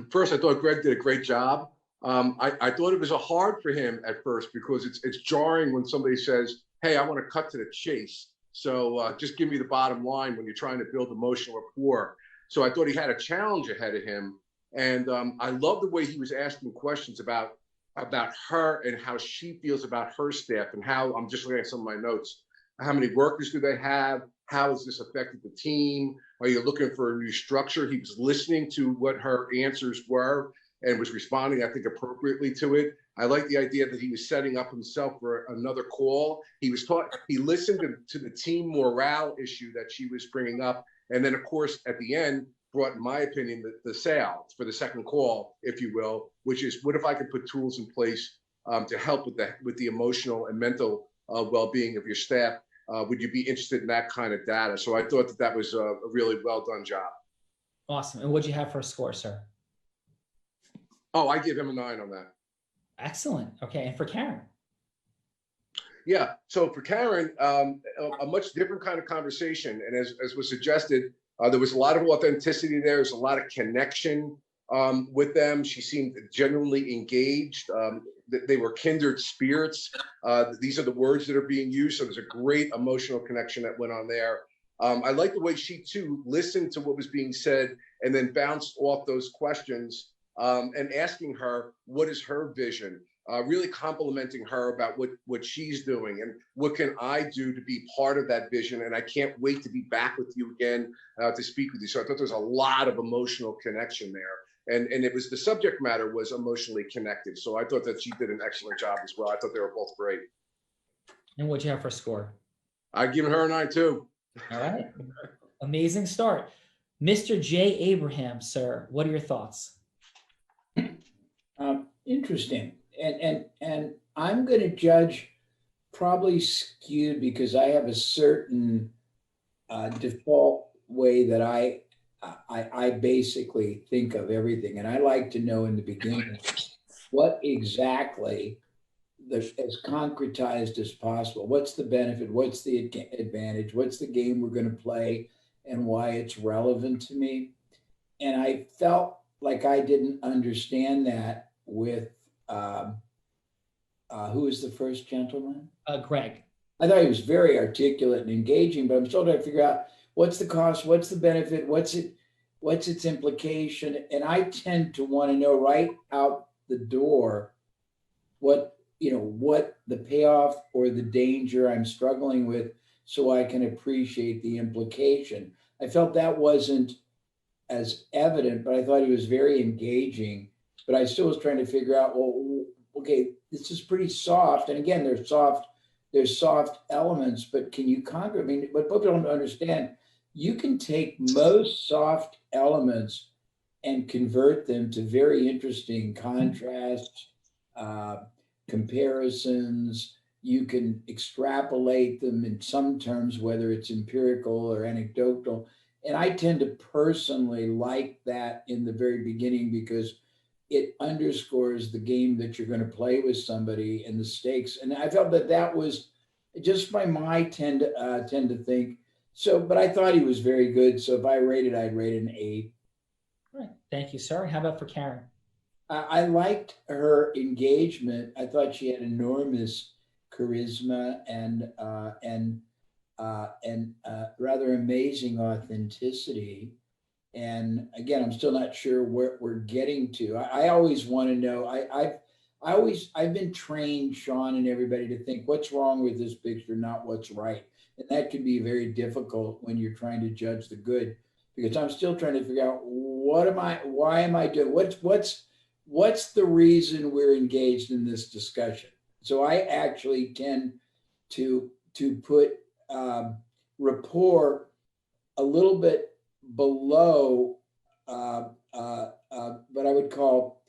First, I thought Greg did a great job. I thought it was hard for him at first because it's jarring when somebody says, hey, I want to cut to the chase. So just give me the bottom line when you're trying to build emotional rapport. So I thought he had a challenge ahead of him. And I love the way he was asking questions about her and how she feels about her staff and how, I'm just looking at some of my notes, how many workers do they have? how has this affected the team? Are you looking for a new structure? He was listening to what her answers were and was responding, I think, appropriately to it. I like the idea that he was setting up himself for another call. He listened to the team morale issue that she was bringing up. And then, of course, at the end, brought, in my opinion, the sale for the second call, if you will, which is, what if I could put tools in place to help with the emotional and mental well-being of your staff? Would you be interested in that kind of data? So I thought that was a really well done job. Awesome. And what'd you have for a score, sir? Oh, I give him a 9 on that. Excellent. Okay. And for Karen? Yeah. So for Karen, a much different kind of conversation. And as was suggested, there was a lot of authenticity there. There's a lot of connection with them. She seemed genuinely engaged. They were kindred spirits. These are the words that are being used. So there's a great emotional connection that went on there. I like the way she too listened to what was being said and then bounced off those questions and asking her, what is her vision? Really complimenting her about what she's doing and what can I do to be part of that vision. And I can't wait to be back with you again to speak with you. So I thought there was a lot of emotional connection there. And it was, the subject matter was emotionally connected. So I thought that she did an excellent job as well. I thought they were both great. And what'd you have for a score? I've given her a 9 too. All right. Amazing start. Mr. J. Abraham, sir, what are your thoughts? Interesting. And I'm going to judge probably skewed because I have a certain default way that I basically think of everything. And I like to know in the beginning what exactly, as concretized as possible, what's the benefit, what's the advantage, what's the game we're going to play, and why it's relevant to me. And I felt like I didn't understand that with who was the first gentleman? Greg. I thought he was very articulate and engaging, but I'm still trying to figure out what's the cost, what's the benefit, what's its implication. And I tend to want to know right out the door what the payoff or the danger I'm struggling with, so I can appreciate the implication. I felt that wasn't as evident, but I thought he was very engaging. But I still was trying to figure out, well, okay, this is pretty soft. And again, there's soft elements, but can you conquer? I mean, what people don't understand, you can take most soft elements and convert them to very interesting contrasts, comparisons. You can extrapolate them in some terms, whether it's empirical or anecdotal. And I tend to personally like that in the very beginning because it underscores the game that you're going to play with somebody and the stakes. And I felt that was just my tend to think. So, but I thought he was very good. So if I rated, I'd rate an 8. All right. Thank you, sir. How about for Karen? I liked her engagement. I thought she had enormous charisma and rather amazing authenticity. And again, I'm still not sure where we're getting to. I always want to know. I've been trained, Sean, and everybody, to think what's wrong with this picture, not what's right. And that can be very difficult when you're trying to judge the good, because I'm still trying to figure out why am I doing, what's the reason we're engaged in this discussion. So I actually tend to put rapport a little bit below what I would call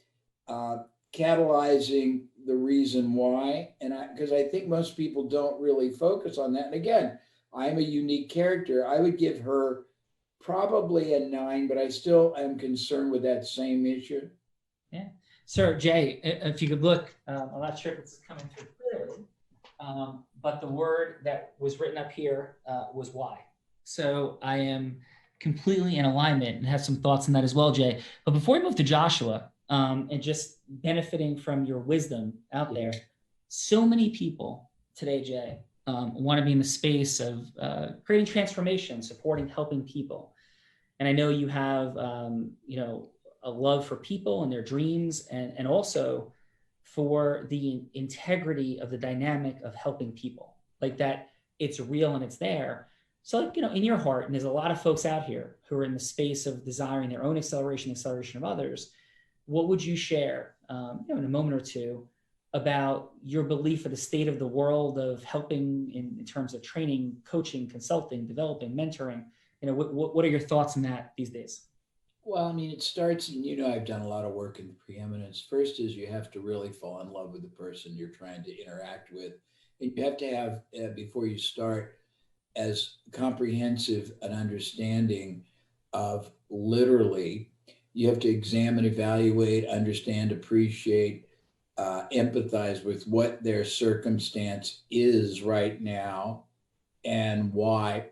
catalyzing the reason why. And because I think most people don't really focus on that. And again, I'm a unique character. I would give her probably a 9, but I still am concerned with that same issue. Yeah. Sir, Jay, if you could look, I'm not sure if it's coming through clearly, but the word that was written up here was why. So I am completely in alignment and have some thoughts on that as well, Jay. But before we move to Joshua, and just benefiting from your wisdom out there, so many people today, Jay, want to be in the space of creating transformation, supporting, helping people. And I know you have, a love for people and their dreams, and also for the integrity of the dynamic of helping people, like that it's real and it's there. So, like, in your heart, and there's a lot of folks out here who are in the space of desiring their own acceleration, acceleration of others. What would you share, in a moment or two, about your belief of the state of the world of helping in terms of training, coaching, consulting, developing, mentoring? What are your thoughts on that these days? Well, I mean, it starts, and I've done a lot of work in the preeminence. First is you have to really fall in love with the person you're trying to interact with. And you have to have, before you start, as comprehensive an understanding of literally, you have to examine, evaluate, understand, appreciate, empathize with what their circumstance is right now and why.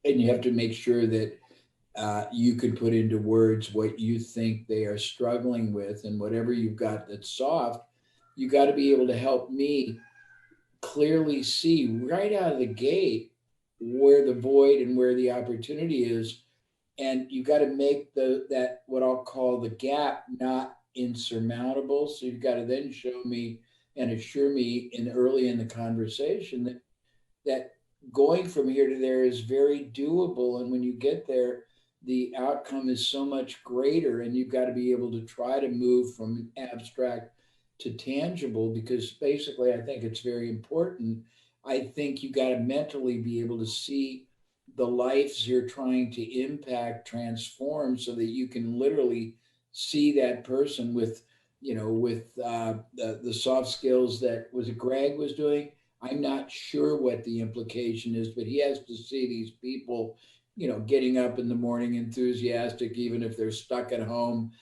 And you have to make sure that you can put into words what you think they are struggling with, and whatever you've got that's soft, you got to be able to help me clearly see right out of the gate where the void and where the opportunity is. And you got to make that what I'll call the gap not insurmountable. So you've got to then show me and assure me early in the conversation that going from here to there is very doable. And when you get there, the outcome is so much greater. And you've got to be able to try to move from abstract to tangible, because basically I think it's very important. I think you got to mentally be able to see the lives you're trying to impact transform, so that you can literally see that person with, with the soft skills that was it Greg was doing. I'm not sure what the implication is, but he has to see these people, getting up in the morning enthusiastic, even if they're stuck at home,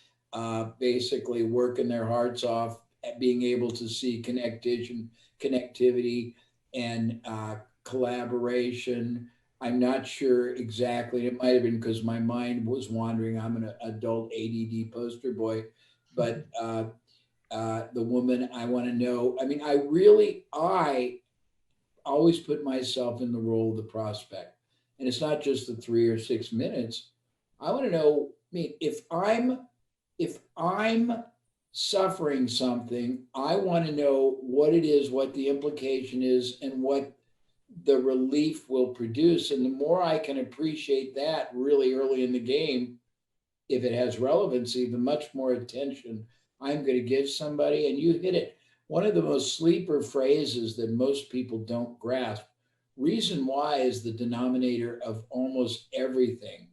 basically working their hearts off, being able to see connectivity, and collaboration. I'm not sure exactly. It might have been because my mind was wandering. I'm an adult ADD poster boy, but the woman I want to know. I mean, I always put myself in the role of the prospect, and it's not just the 3 or 6 minutes. I want to know. I mean, if I'm suffering something, I want to know what it is, what the implication is, and what the relief will produce. And the more I can appreciate that really early in the game, if it has relevancy, the much more attention I'm going to give somebody. And you hit it. One of the most sleeper phrases that most people don't grasp. Reason why is the denominator of almost everything.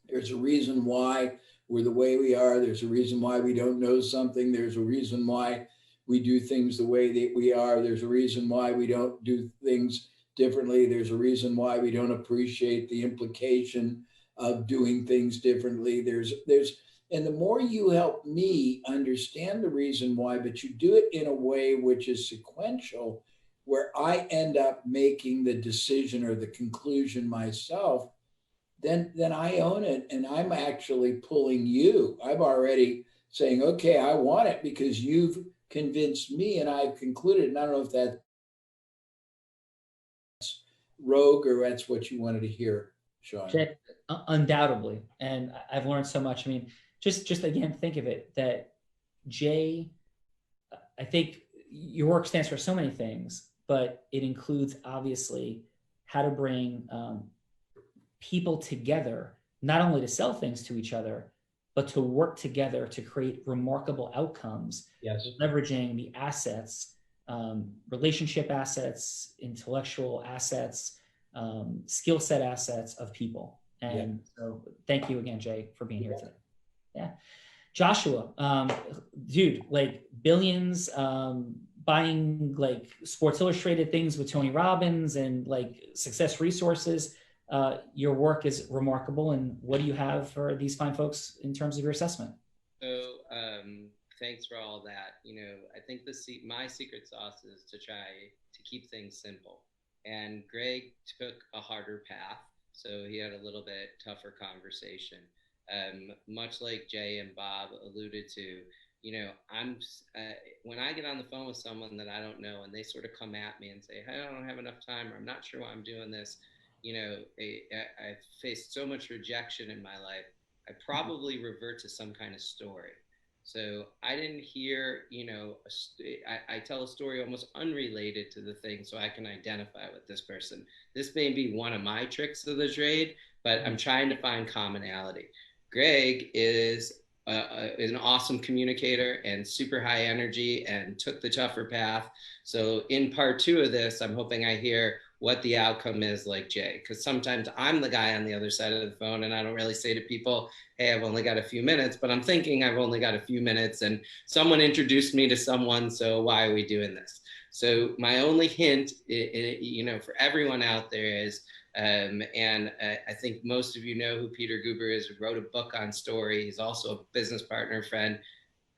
There's a reason why we're the way we are. There's a reason why we don't know something. There's a reason why we do things the way that we are. There's a reason why we don't do things differently. There's a reason why we don't appreciate the implication of doing things differently. And the more you help me understand the reason why, but you do it in a way which is sequential, where I end up making the decision or the conclusion myself, then I own it, and I'm actually pulling you. I'm already saying, okay, I want it because you've convinced me and I've concluded. And I don't know if that's rogue or that's what you wanted to hear, Sean. Undoubtedly. And I've learned so much. I mean, just again, think of it that Jay, I think your work stands for so many things, but it includes obviously how to bring people together, not only to sell things to each other, but to work together to create remarkable outcomes. Yes. Leveraging the assets, relationship assets, intellectual assets, skill set assets of people. And so thank you again, Jay, for being here today. Yeah. Joshua, dude, like billions, buying like Sports Illustrated things with Tony Robbins and like Success Resources. Your work is remarkable. And what do you have for these fine folks in terms of your assessment? So thanks for all that. I think my secret sauce is to try to keep things simple. And Greg took a harder path, so he had a little bit tougher conversation. Much like Jay and Bob alluded to, when I get on the phone with someone that I don't know and they sort of come at me and say, hey, I don't have enough time, or I'm not sure why I'm doing this. I've faced so much rejection in my life. I probably revert to some kind of story. So I didn't hear, I tell a story almost unrelated to the thing so I can identify with this person. This may be one of my tricks of the trade, but I'm trying to find commonality. Greg is an awesome communicator and super high energy and took the tougher path. So in part 2 of this, I'm hoping I hear what the outcome is like Jay, because sometimes I'm the guy on the other side of the phone and I don't really say to people, hey, I've only got a few minutes, but I'm thinking I've only got a few minutes and someone introduced me to someone, so why are we doing this? So my only hint, for everyone out there is, I think most of you know who Peter Goober is, who wrote a book on story. He's also a business partner, friend.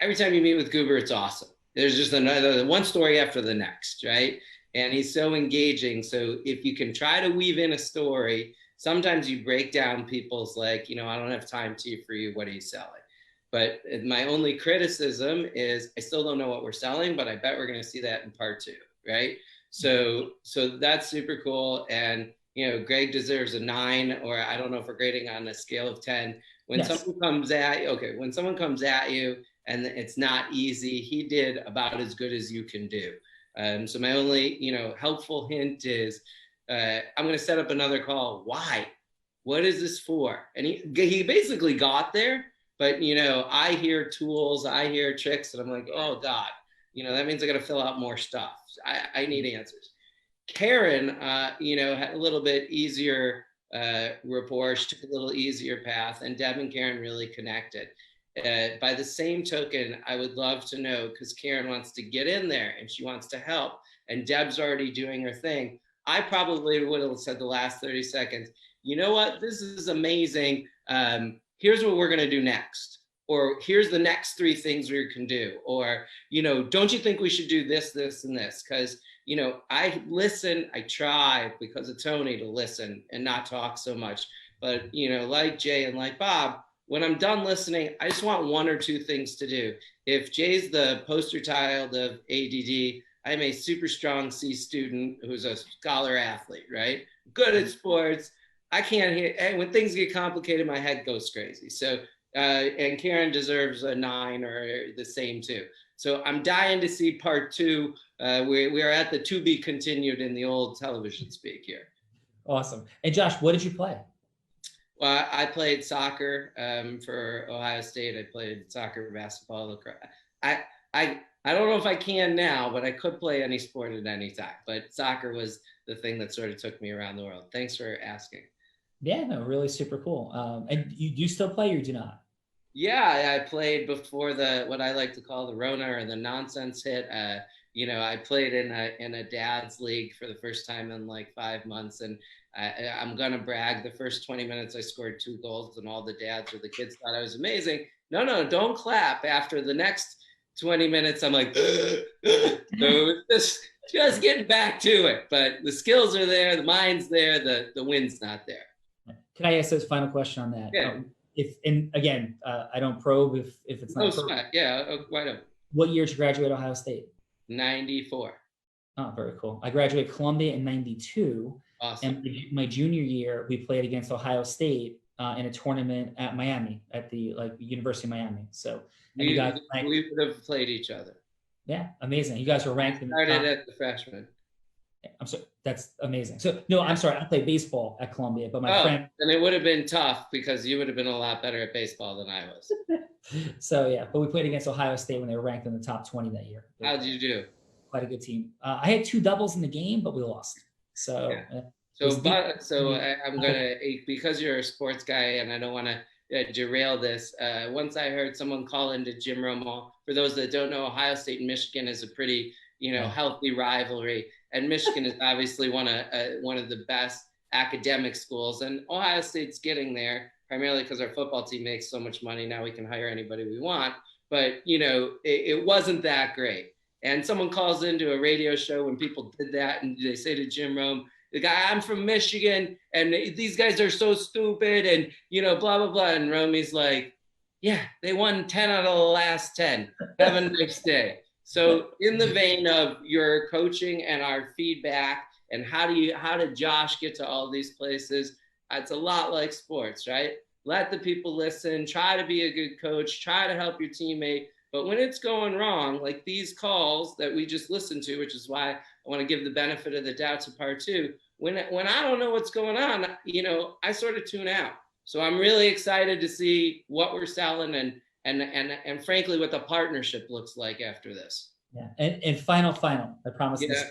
Every time you meet with Goober, it's awesome. There's just another one story after the next, right? And he's so engaging. So if you can try to weave in a story, sometimes you break down people's like, I don't have time for you. What are you selling? But my only criticism is I still don't know what we're selling, but I bet we're going to see that in part 2, right? So that's super cool. And, Greg deserves a 9, or I don't know if we're grading on a scale of 10. When someone comes at you, when someone comes at you and it's not easy, he did about as good as you can do. So my only, helpful hint is I'm going to set up another call. Why? What is this for? And he basically got there, but, I hear tools, I hear tricks, and I'm like, oh God, that means I got to fill out more stuff. I need answers. Karen, had a little bit easier rapport. She took a little easier path, and Deb and Karen really connected. By the same token, I would love to know, because Karen wants to get in there and she wants to help, and Deb's already doing her thing. I probably would have said the last 30 seconds, you know what, this is amazing. Here's what we're going to do next. Or here's the next 3 things we can do. Or, don't you think we should do this, this, and this? Because, I listen, I try because of Tony to listen and not talk so much. But, like Jay and like Bob, when I'm done listening, I just want 1 or 2 things to do. If Jay's the poster child of ADD, I'm a super strong C student who's a scholar athlete, right? Good at sports. I can't hear, and when things get complicated, my head goes crazy. So, and Karen deserves a 9 or the same too. So I'm dying to see part 2. We are at the to be continued in the old television speak here. Awesome. And Josh, what did you play? Well, I played soccer for Ohio State. I played soccer, basketball, lacrosse. I don't know if I can now, but I could play any sport at any time. But soccer was the thing that sort of took me around the world. Thanks for asking. Yeah, no, really super cool. And you still play or do not? Yeah, I played before what I like to call the Rona or the nonsense hit. I played in a dad's league for the first time in like 5 months, and I'm gonna brag. The first 20 minutes, I scored 2 goals, and all the dads or the kids thought I was amazing. No, don't clap. After the next 20 minutes, I'm like, so just getting back to it. But the skills are there, the mind's there, the win's not there. Can I ask this final question on that? Yeah. I don't probe if it's not. Yeah, why not? What year did you graduate Ohio State? 94. Oh, very cool. I graduated Columbia in 92. Awesome. And my junior year, we played against Ohio State in a tournament at Miami, at the University of Miami. So we would have played each other. Yeah, amazing. You guys were ranked in the top. Started at the freshman. I'm sorry, that's amazing. So no, I'm sorry, I played baseball at Columbia, but my friend. And it would have been tough because you would have been a lot better at baseball than I was. So yeah, but we played against Ohio State when they were ranked in the top 20 that year. How did you do? Quite a good team. I had 2 doubles in the game, but we lost. So. Yeah. I'm gonna, because you're a sports guy and I don't want to derail this. Once I heard someone call into Jim Rome. For those that don't know, Ohio State and Michigan is a pretty healthy rivalry, and Michigan is obviously one of the best academic schools, and Ohio State's getting there primarily because our football team makes so much money now we can hire anybody we want. But it wasn't that great. And someone calls into a radio show when people did that, and they say to Jim Rome, the guy, I'm from Michigan, and these guys are so stupid, and blah blah blah. And Romy's like, yeah, they won 10 out of the last 10. Have a nice day. So in the vein of your coaching and our feedback, and how did Josh get to all these places? It's a lot like sports, right? let the people listen, try to be a good coach, try to help your teammate. But when it's going wrong, like these calls that we just listened to, which is why I want to give the benefit of the doubt to part two, when I don't know what's going on, I sort of tune out. So I'm really excited to see what we're selling and frankly, what the partnership looks like after this. Yeah. And final, I promise this.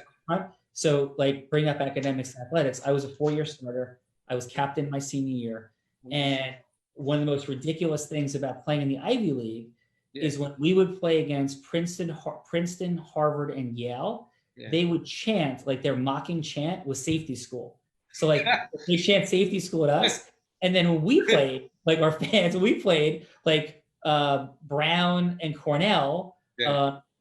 So like bring up academics and athletics. I was a 4-year starter. I was captain my senior year. And one of the most ridiculous things about playing in the Ivy League is when we would play against Princeton, Harvard, and Yale, they would chant, like their mocking chant was safety school. So like they chant safety school at us. And then when we played, like our fans, we played like Brown and Cornell,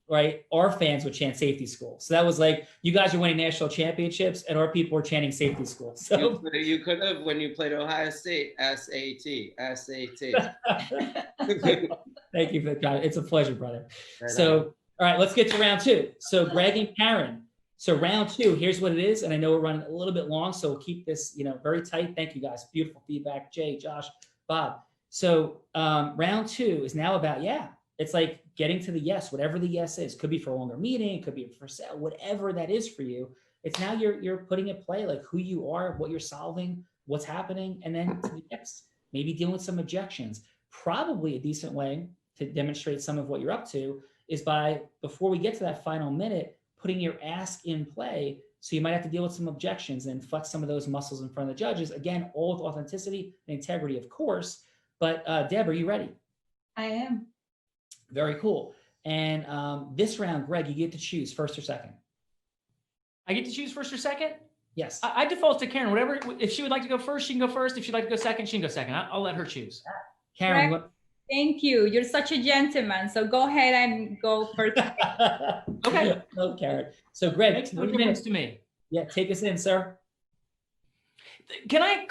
right? Our fans would chant safety school. So that was like, you guys are winning national championships and our people were chanting safety school. So you could have, when you played Ohio State, SAT. Thank you for that. It's a pleasure, brother. So, all right, let's get to round two. So Greg and Karen. So round two, here's what it is. And I know we're running a little bit long, so we'll keep this, very tight. Thank you guys. Beautiful feedback. Jay, Josh, Bob. So round two is now about, it's like getting to the yes, whatever the yes is. Could be for a longer meeting, could be for sale, whatever that is for you. It's now you're putting at play like who you are, what you're solving, what's happening, and then to the next, maybe dealing with some objections. Probably a decent way to demonstrate some of what you're up to is by, before we get to that final minute, putting your ask in play. So you might have to deal with some objections and flex some of those muscles in front of the judges. Again, all with authenticity and integrity, of course. But Deb, are you ready? I am. Very cool. And this round, Greg, you get to choose first or second. I get to choose first or second? Yes. I default to Karen. Whatever. If she would like to go first, she can go first. If she'd like to go second, she can go second. I'll let her choose. Karen, thank you. You're such a gentleman. So go ahead and go first. Okay. No, Karen. So Greg, makes no difference to me. Yeah, take us in, sir. Can I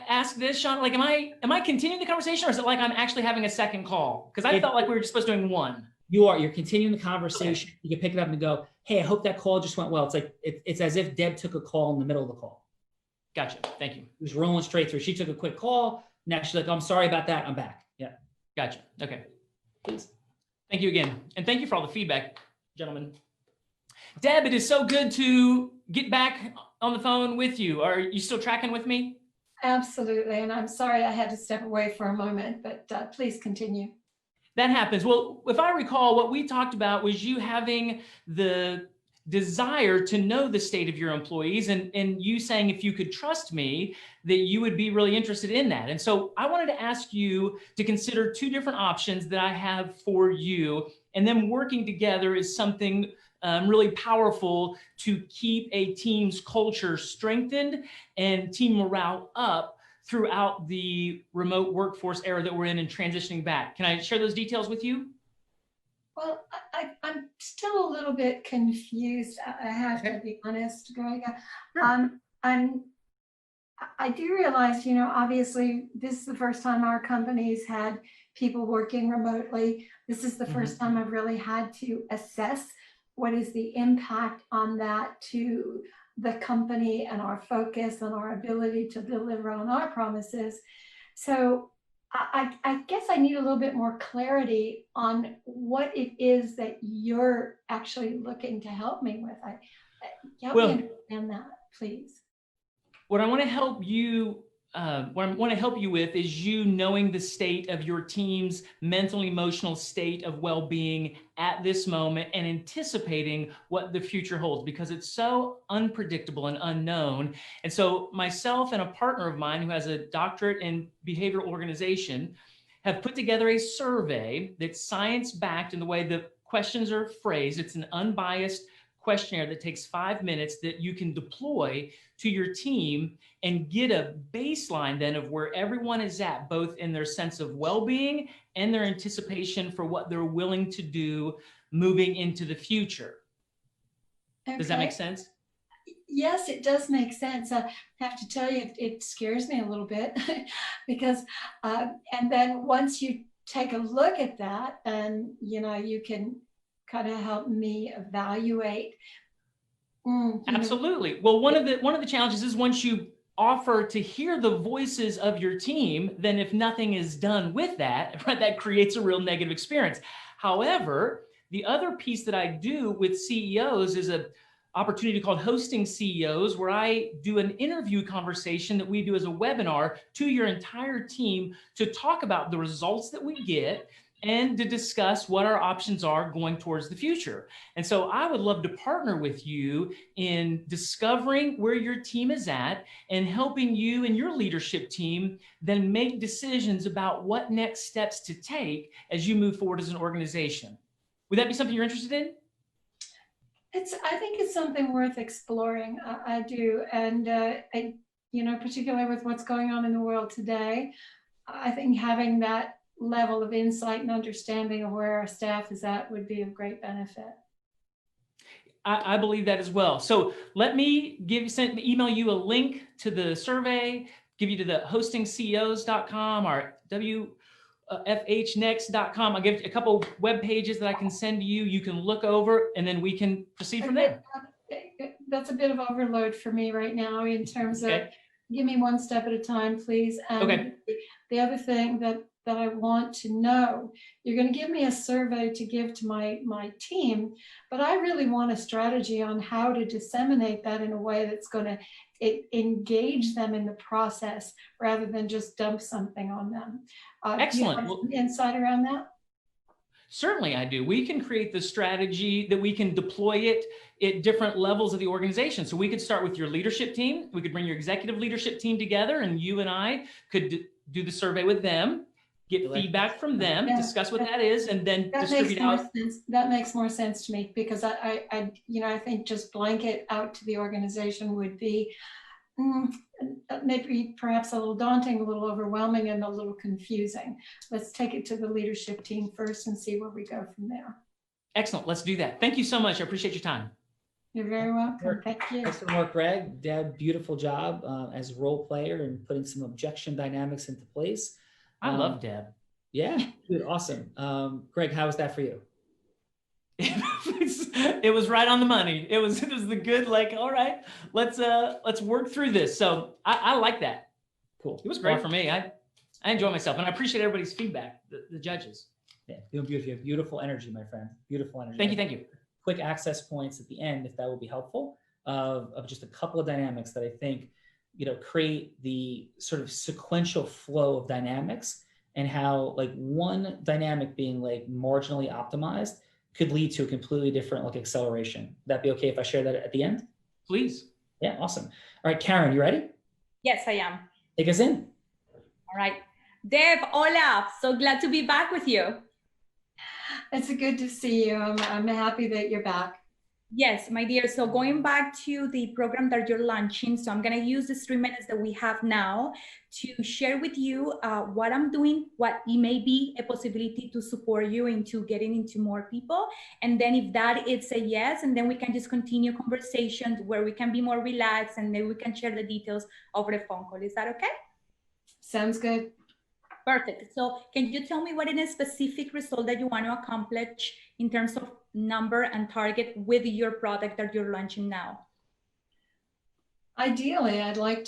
ask this, Sean? Like, am I continuing the conversation, or is it like I'm actually having a second call? Because I felt like we were just supposed to doing one. You're continuing the conversation. Okay. You can pick it up and go, hey, I hope that call just went well. It's like it's as if Deb took a call in the middle of the call. Gotcha. Thank you. It was rolling straight through. She took a quick call. Now she's like, I'm sorry about that. I'm back. Yeah. Gotcha. Okay. Please. Thank you again. And thank you for all the feedback, gentlemen. Deb, it is so good to get back on the phone with you. Are you still tracking with me? Absolutely. And I'm sorry I had to step away for a moment, but please continue. That happens. Well, if I recall, what we talked about was you having the desire to know the state of your employees and you saying, if you could trust me, that you would be really interested in that. And so I wanted to ask you to consider two different options that I have for you, and them working together is something really powerful to keep a team's culture strengthened and team morale up throughout the remote workforce era that we're in and transitioning back. Can I share those details with you? Well, I'm still a little bit confused. I have to be honest, Greg. Sure. I do realize, obviously this is the first time our company's had people working remotely. This is the first time I've really had to assess what is the impact on that to the company and our focus and our ability to deliver on our promises. So I guess I need a little bit more clarity on what it is that you're actually looking to help me with. Help me understand that, please. What I want to help you with is you knowing the state of your team's mental, emotional state of well-being at this moment and anticipating what the future holds, because it's so unpredictable and unknown. And so myself and a partner of mine who has a doctorate in behavioral organization have put together a survey that's science-backed in the way the questions are phrased. It's an unbiased questionnaire that takes 5 minutes that you can deploy to your team and get a baseline then of where everyone is at, both in their sense of well-being and their anticipation for what they're willing to do moving into the future. Okay. Does that make sense? Yes, it does make sense. I have to tell you, it scares me a little bit because, and then once you take a look at that and, you can kind of help me evaluate. Absolutely. Well, one of the challenges is once you offer to hear the voices of your team, then if nothing is done with that, right, that creates a real negative experience. However, the other piece that I do with CEOs is a opportunity called Hosting CEOs, where I do an interview conversation that we do as a webinar to your entire team to talk about the results that we get and to discuss what our options are going towards the future. And so I would love to partner with you in discovering where your team is at and helping you and your leadership team then make decisions about what next steps to take as you move forward as an organization. Would that be something you're interested in? I think it's something worth exploring. I do. And, particularly with what's going on in the world today, I think having that level of insight and understanding of where our staff is at would be of great benefit. I believe that as well. So let me email you a link to the survey, give you to the hostingceos.com or FHnext.com. I'll give you a couple web pages that I can send to you. You can look over, and then we can proceed from there. That's a bit of overload for me right now in terms of give me one step at a time, please. And the other thing that I want to know, you're going to give me a survey to give to my team, but I really want a strategy on how to disseminate that in a way that's going to engage them in the process rather than just dump something on them. Excellent. Do you have some insight around that? Certainly I do. We can create the strategy that we can deploy it at different levels of the organization. So we could start with your leadership team. We could bring your executive leadership team together, and you and I could do the survey with them, get feedback from them, discuss what that is, and then distribute out. That makes more sense to me, because I think just blanket out to the organization would be maybe perhaps a little daunting, a little overwhelming, and a little confusing. Let's take it to the leadership team first and see where we go from there. Excellent. Let's do that. Thank you so much. I appreciate your time. You're very welcome. Thank you. Excellent work, Greg. Deb, beautiful job as a role player and putting some objection dynamics into place. I love Deb. Yeah, good, awesome. Greg, how was that for you? It was right on the money. It was the good, like, all right, let's work through this. So I like that. Cool. It was great for me. I enjoy myself, and I appreciate everybody's feedback, the judges. Yeah, doing beautiful. You have beautiful energy, my friend. Beautiful energy. Thank you. Quick access points at the end, if that will be helpful, of just a couple of dynamics that I think, create the sort of sequential flow of dynamics, and how like one dynamic being like marginally optimized could lead to a completely different like acceleration. Would that be okay if I share that at the end? Please. Yeah, awesome. All right, Karen, you ready? Yes, I am. Take us in. All right. Deb, hola. So glad to be back with you. It's good to see you. I'm happy that you're back. Yes, my dear. So going back to the program that you're launching, so I'm going to use the 3 minutes that we have now to share with you what I'm doing, what it may be a possibility to support you into getting into more people. And then if that it's a yes, and then we can just continue conversations where we can be more relaxed, and then we can share the details over the phone call. Is that okay? Sounds good. Perfect. So can you tell me what is a specific result that you want to accomplish in terms of number and target with your product that you're launching now? Ideally, I'd like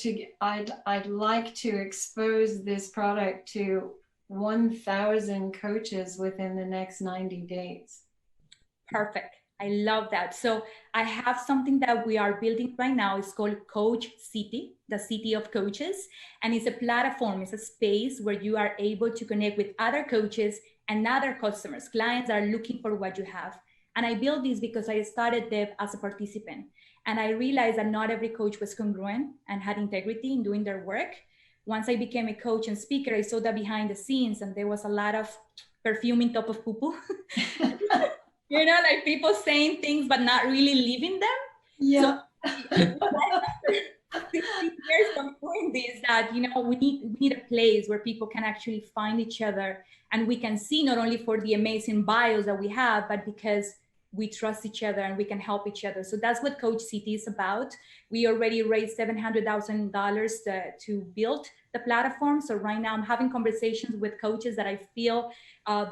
to expose this product to 1,000 coaches within the next 90 days. Perfect. I love that. So I have something that we are building right now. It's called Coach City, the city of coaches. And it's a platform, it's a space where you are able to connect with other coaches and other customers. Clients are looking for what you have. And I built this because I started Deb as a participant. And I realized that not every coach was congruent and had integrity in doing their work. Once I became a coach and speaker, I saw that behind the scenes, and there was a lot of perfume in top of poo-poo. Like people saying things but not really living them. Yeah. So, 16 years of doing this, that we need a place where people can actually find each other, and we can see not only for the amazing bios that we have, but because we trust each other and we can help each other. So that's what Coach City is about. We already raised $700,000 to build the platform. So right now I'm having conversations with coaches that I feel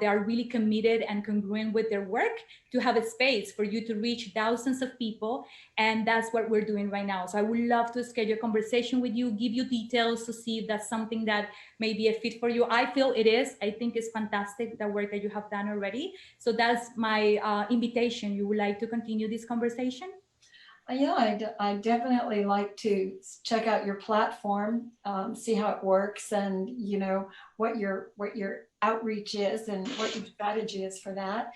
they are really committed and congruent with their work to have a space for you to reach thousands of people. And that's what we're doing right now. So I would love to schedule a conversation with you, give you details to see if that's something that may be a fit for you. I feel it is. I think it's fantastic, the work that you have done already. So that's my invitation. You would like to continue this conversation? Yeah, I definitely like to check out your platform, see how it works, and you know what your outreach is and what your strategy is for that.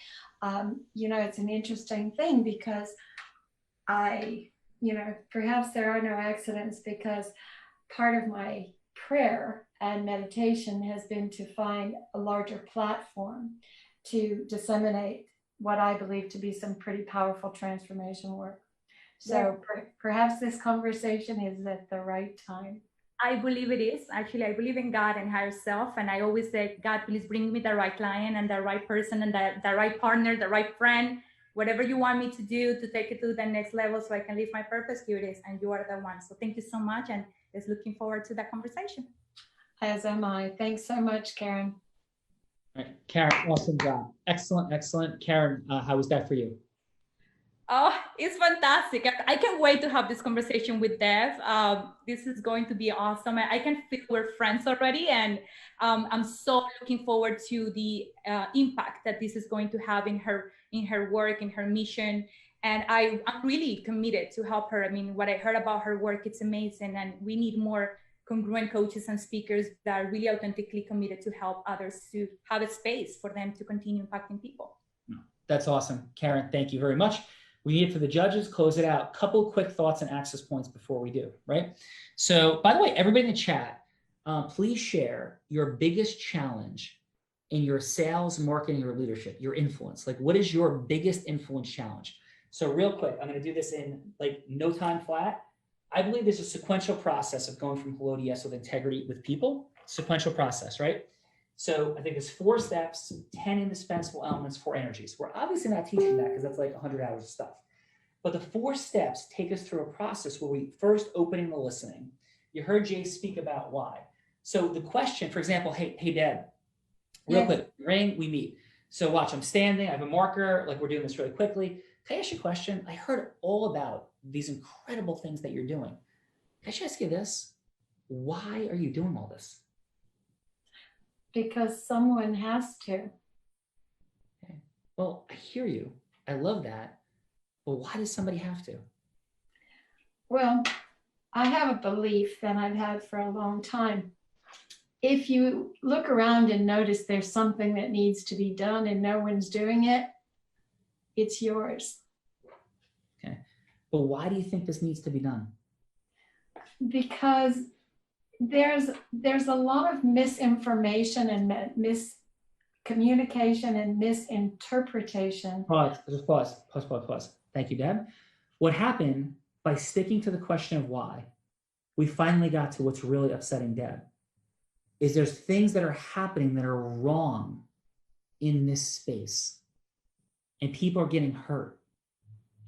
You know, it's an interesting thing because you know, perhaps there are no accidents, because part of my prayer and meditation has been to find a larger platform to disseminate what I believe to be some pretty powerful transformation work. So perhaps this conversation is at the right time. I believe it is. Actually, I believe in God and higher self. And I always say, God, please bring me the right client and the right person and the right partner, the right friend, whatever you want me to do to take it to the next level so I can live my purpose. Here it is. And you are the one. So thank you so much. And just looking forward to that conversation. As am I. Thanks so much, Karen. All right, Karen, awesome job. Excellent, excellent. Karen, how was that for you? Oh, it's fantastic. I can't wait to have this conversation with Dev. This is going to be awesome. I can feel we're friends already. And I'm so looking forward to the impact that this is going to have in her work, in her mission. And I'm really committed to help her. I mean, what I heard about her work, it's amazing. And we need more congruent coaches and speakers that are really authentically committed to help others to have a space for them to continue impacting people. That's awesome. Karen, thank you very much. We need it for the judges, close it out. Couple quick thoughts and access points before we do, right? So by the way, everybody in the chat, please share your biggest challenge in your sales, marketing, or leadership, your influence. Like, what is your biggest influence challenge? So real quick, I'm gonna do this in like no time flat. I believe there's a sequential process of going from hello to yes with integrity with people, sequential process, right? So I think there's 4 steps, 10 indispensable elements, 4 energies. We're obviously not teaching that because that's like 100 hours of stuff. But the 4 steps take us through a process where we first opening the listening. You heard Jay speak about why. So the question, for example, hey Deb, real quick, ring, we meet. So watch, I'm standing, I have a marker, like we're doing this really quickly. Can I ask you a question? I heard all about these incredible things that you're doing. Can I ask you this? Why are you doing all this? Because someone has to. Okay. Well, I hear you. I love that. But why does somebody have to? Well, I have a belief that I've had for a long time. If you look around and notice there's something that needs to be done and no one's doing it, it's yours. Okay. But why do you think this needs to be done? Because there's a lot of misinformation and miscommunication and misinterpretation. Pause. Thank you, Deb. What happened by sticking to the question of why, we finally got to what's really upsetting Deb, is there's things that are happening that are wrong in this space. And people are getting hurt.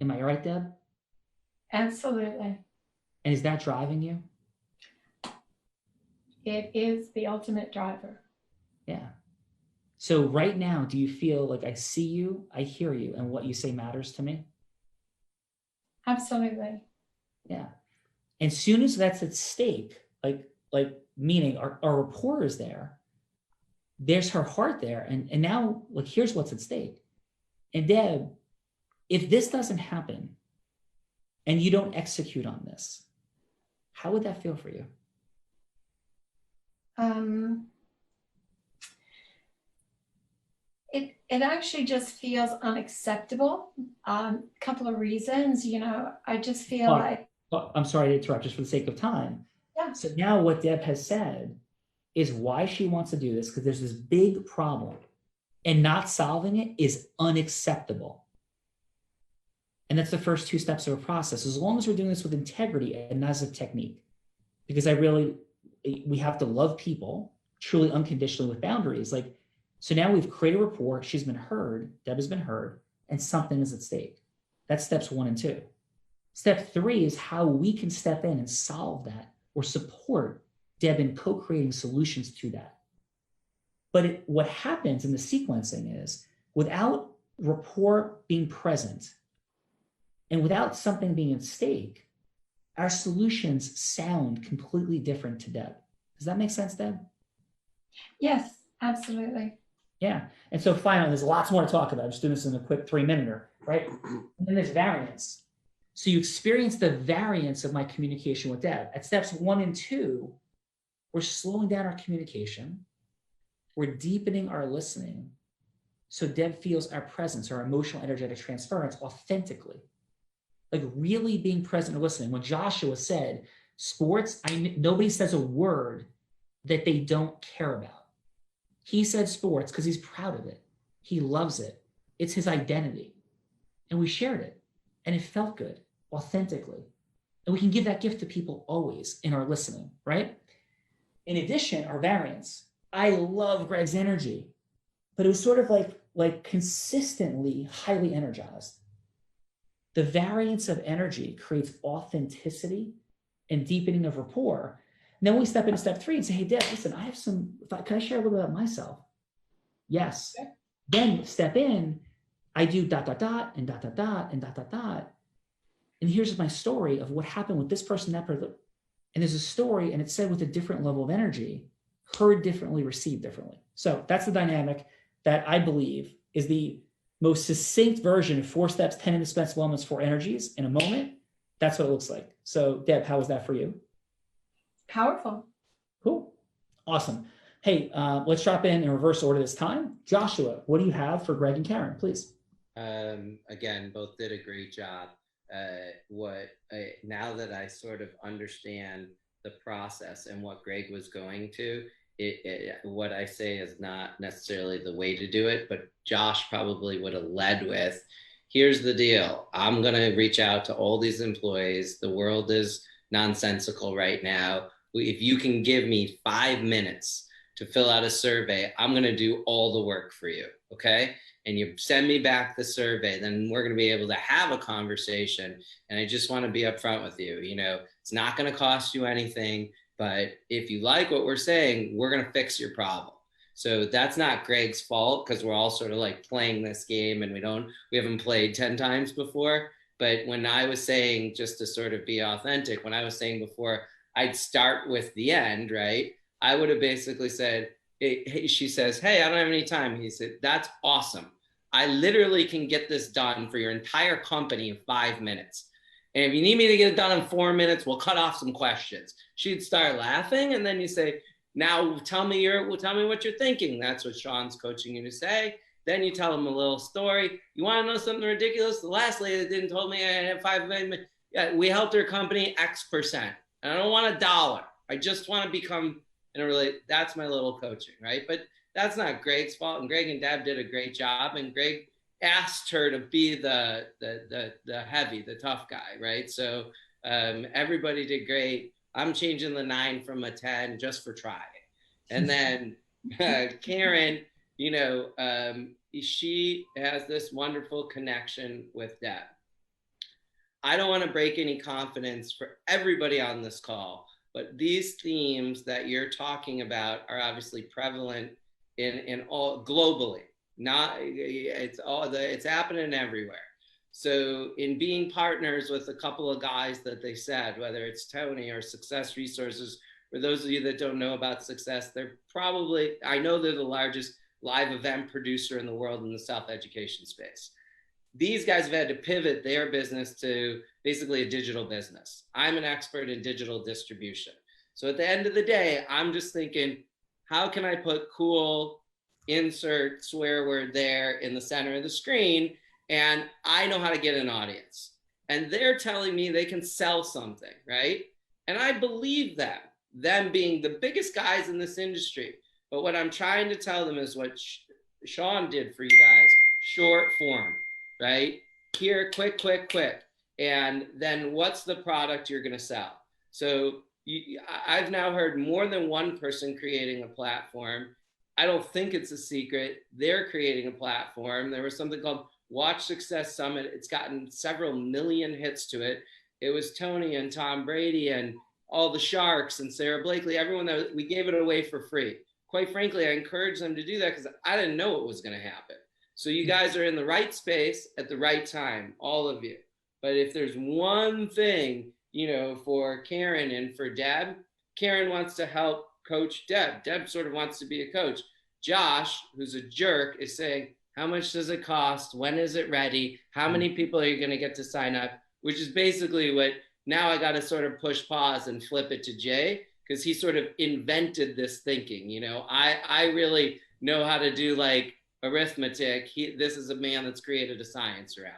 Am I right, Deb? Absolutely. And is that driving you? It is the ultimate driver. Yeah. So right now, do you feel like I see you, I hear you, and what you say matters to me? Absolutely. Yeah. And soon as that's at stake, like meaning our rapport is there, there's her heart there. And now, like, here's what's at stake. And Deb, if this doesn't happen and you don't execute on this, how would that feel for you? It actually just feels unacceptable. Couple of reasons, you know, I just feel like. I'm sorry to interrupt, just for the sake of time. Yeah. So now what Deb has said is why she wants to do this, because there's this big problem and not solving it is unacceptable. And that's the first 2 steps of a process. As long as we're doing this with integrity and not as a technique, because we have to love people truly unconditionally with boundaries. Like, so now we've created a rapport. She's been heard. Deb has been heard, and something is at stake. That's steps 1 and 2. Step 3 is how we can step in and solve that or support Deb in co-creating solutions to that. But what happens in the sequencing is without rapport being present and without something being at stake, our solutions sound completely different to Deb. Does that make sense, Deb? Yes, absolutely. Yeah. And so finally, there's lots more to talk about. I'm just doing this in a quick 3-minute, right? And then there's variance. So you experience the variance of my communication with Deb. At steps 1 and 2, we're slowing down our communication. We're deepening our listening. So Deb feels our presence, our emotional, energetic transference authentically. Like really being present and listening. When Joshua said, sports, nobody says a word that they don't care about. He said sports because he's proud of it. He loves it. It's his identity. And we shared it. And it felt good, authentically. And we can give that gift to people always in our listening, right? In addition, our variance. I love Greg's energy, but it was sort of like consistently highly energized. The variance of energy creates authenticity and deepening of rapport. And then we step into step 3 and say, hey, Deb, listen, I have can I share a little bit about myself? Yes. Okay. Then step in, I do ... and ... and ... And here's my story of what happened with this person, that person. And there's a story, and it's said with a different level of energy, heard differently, received differently. So that's the dynamic that I believe is the most succinct version of 4 steps, 10 indispensable elements, 4 energies in a moment. That's what it looks like. So Deb, how was that for you? Powerful. Cool. Awesome. Hey, let's drop in reverse order this time. Joshua, what do you have for Greg and Karen, please? Again, both did a great job. Now that I sort of understand the process and what Greg was going to, what I say is not necessarily the way to do it, but Josh probably would have led with, here's the deal. I'm going to reach out to all these employees. The world is nonsensical right now. If you can give me 5 minutes to fill out a survey, I'm going to do all the work for you. Okay. And you send me back the survey, then we're going to be able to have a conversation. And I just want to be upfront with you. You know, it's not going to cost you anything, but if you like what we're saying, we're going to fix your problem. So that's not Greg's fault, because we're all sort of like playing this game and we haven't played 10 times before. But when I was saying, just to sort of be authentic, when I was saying before, I'd start with the end, right? I would have basically said, hey, she says, hey, I don't have any time. He said, that's awesome. I literally can get this done for your entire company in 5 minutes. And if you need me to get it done in 4 minutes, we'll cut off some questions. She'd start laughing. And then you say, now tell me what you're thinking. That's what Sean's coaching you to say. Then you tell them a little story. You want to know something ridiculous? The last lady that didn't told me I had 5 minutes. Yeah, we helped her company X%. And I don't want $1. I just want to become that's my little coaching, right? But that's not Greg's fault. And Greg and Deb did a great job. And Greg asked her to be the heavy, the tough guy, right? So everybody did great. I'm changing the 9 from a 10 just for trying. And then Karen, she has this wonderful connection with Deb. I don't want to break any confidence for everybody on this call, but these themes that you're talking about are obviously prevalent in all globally. It's happening everywhere. So in being partners with a couple of guys that they said, whether it's Tony or Success Resources, for those of you that don't know about Success, I know they're the largest live event producer in the world in the South education space. These guys have had to pivot their business to basically a digital business. I'm an expert in digital distribution. So at the end of the day, I'm just thinking, how can I put cool insert swear word there in the center of the screen? And I know how to get an audience. And they're telling me they can sell something, right? And I believe them being the biggest guys in this industry. But what I'm trying to tell them is what Sean did for you guys, short form. Right? Here, quick. And then what's the product you're going to sell? So I've now heard more than one person creating a platform. I don't think it's a secret. They're creating a platform. There was something called Watch Success Summit. It's gotten several million hits to it. It was Tony and Tom Brady and all the Sharks and Sarah Blakely, everyone that we gave it away for free. Quite frankly, I encouraged them to do that because I didn't know what was going to happen. So you guys are in the right space at the right time, all of you. But if there's one thing, you know, for Karen and for Deb, Karen wants to help coach Deb. Deb sort of wants to be a coach. Josh, who's a jerk, is saying, how much does it cost? When is it ready? How many people are you going to get to sign up? Which is basically what now I got to sort of push pause and flip it to Jay, because he sort of invented this thinking. You know, I really know how to do like arithmetic. This is a man that's created a science around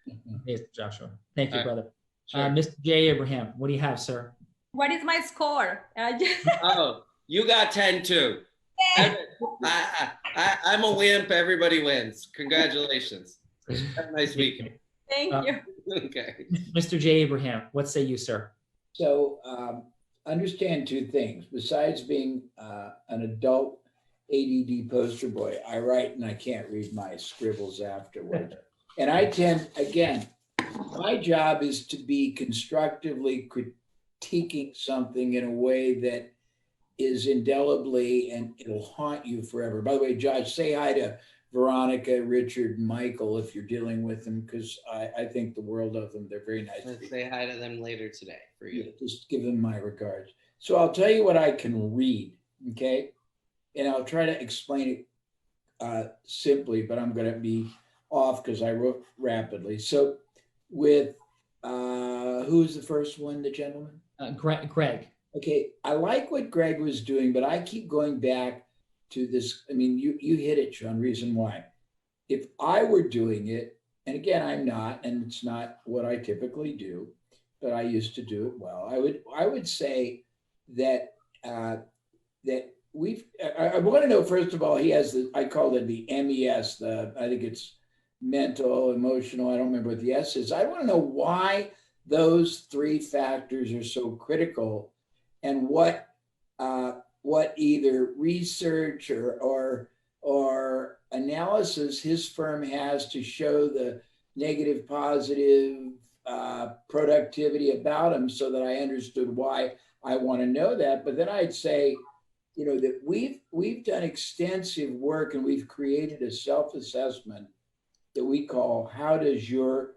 it. Yes, Joshua. Thank you, brother. Sure. Mr. J. Abraham, what do you have, sir? What is my score? Oh, you got 10 too. I'm a wimp. Everybody wins. Congratulations. Have a nice weekend. Thank you. Okay. Mr. J. Abraham, what say you, sir? So understand two things. Besides being an adult ADD poster boy, I write and I can't read my scribbles afterwards. And I tend, again, my job is to be constructively critiquing something in a way that is indelibly, and it'll haunt you forever. By the way, Josh, say hi to Veronica, Richard, Michael, if you're dealing with them, because I think the world of them. They're very nice. Let's say hi to them later today for you. Yeah, just give them my regards. So I'll tell you what I can read, okay? And I'll try to explain it simply, but I'm going to be off because I wrote rapidly. So with, who's the first one, the gentleman? Greg. Okay, I like what Greg was doing, but I keep going back to this. I mean, you hit it, Sean, reason why. If I were doing it, and again, I'm not, and it's not what I typically do, but I used to do it well. I would say that that I want to know, first of all, he has I call it the MES, I think it's mental, emotional, I don't remember what the S is. I want to know why those three factors are so critical, and what either research or analysis his firm has to show the negative, positive productivity about him, so that I understood why I want to know that. But then I'd say, you know, that we've done extensive work and we've created a self-assessment that we call how does your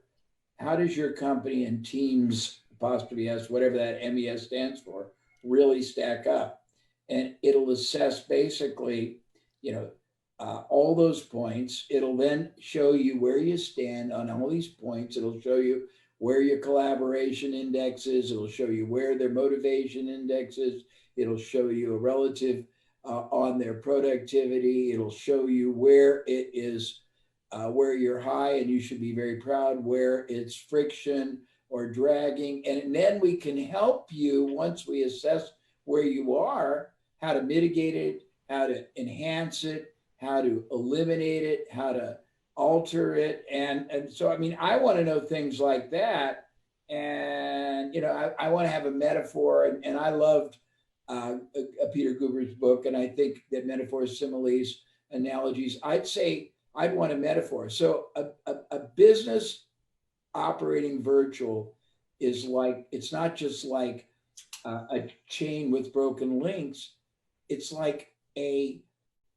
company and teams, apostrophe S, whatever that MES stands for, really stack up. And it'll assess basically, you know, all those points. It'll then show you where you stand on all these points. It'll show you where your collaboration index is. It'll show you where their motivation index is. It'll show you a relative on their productivity. It'll show you where it is, where you're high and you should be very proud, where it's friction or dragging. And then we can help you, once we assess where you are, how to mitigate it, how to enhance it, how to eliminate it, how to alter it. And so, I mean, I want to know things like that. And, you know, I want to have a metaphor. And I loved Peter Guber's book. And I think that metaphors, similes, analogies, I'd say I'd want a metaphor. So a business operating virtual is like, it's not just like a chain with broken links. It's like a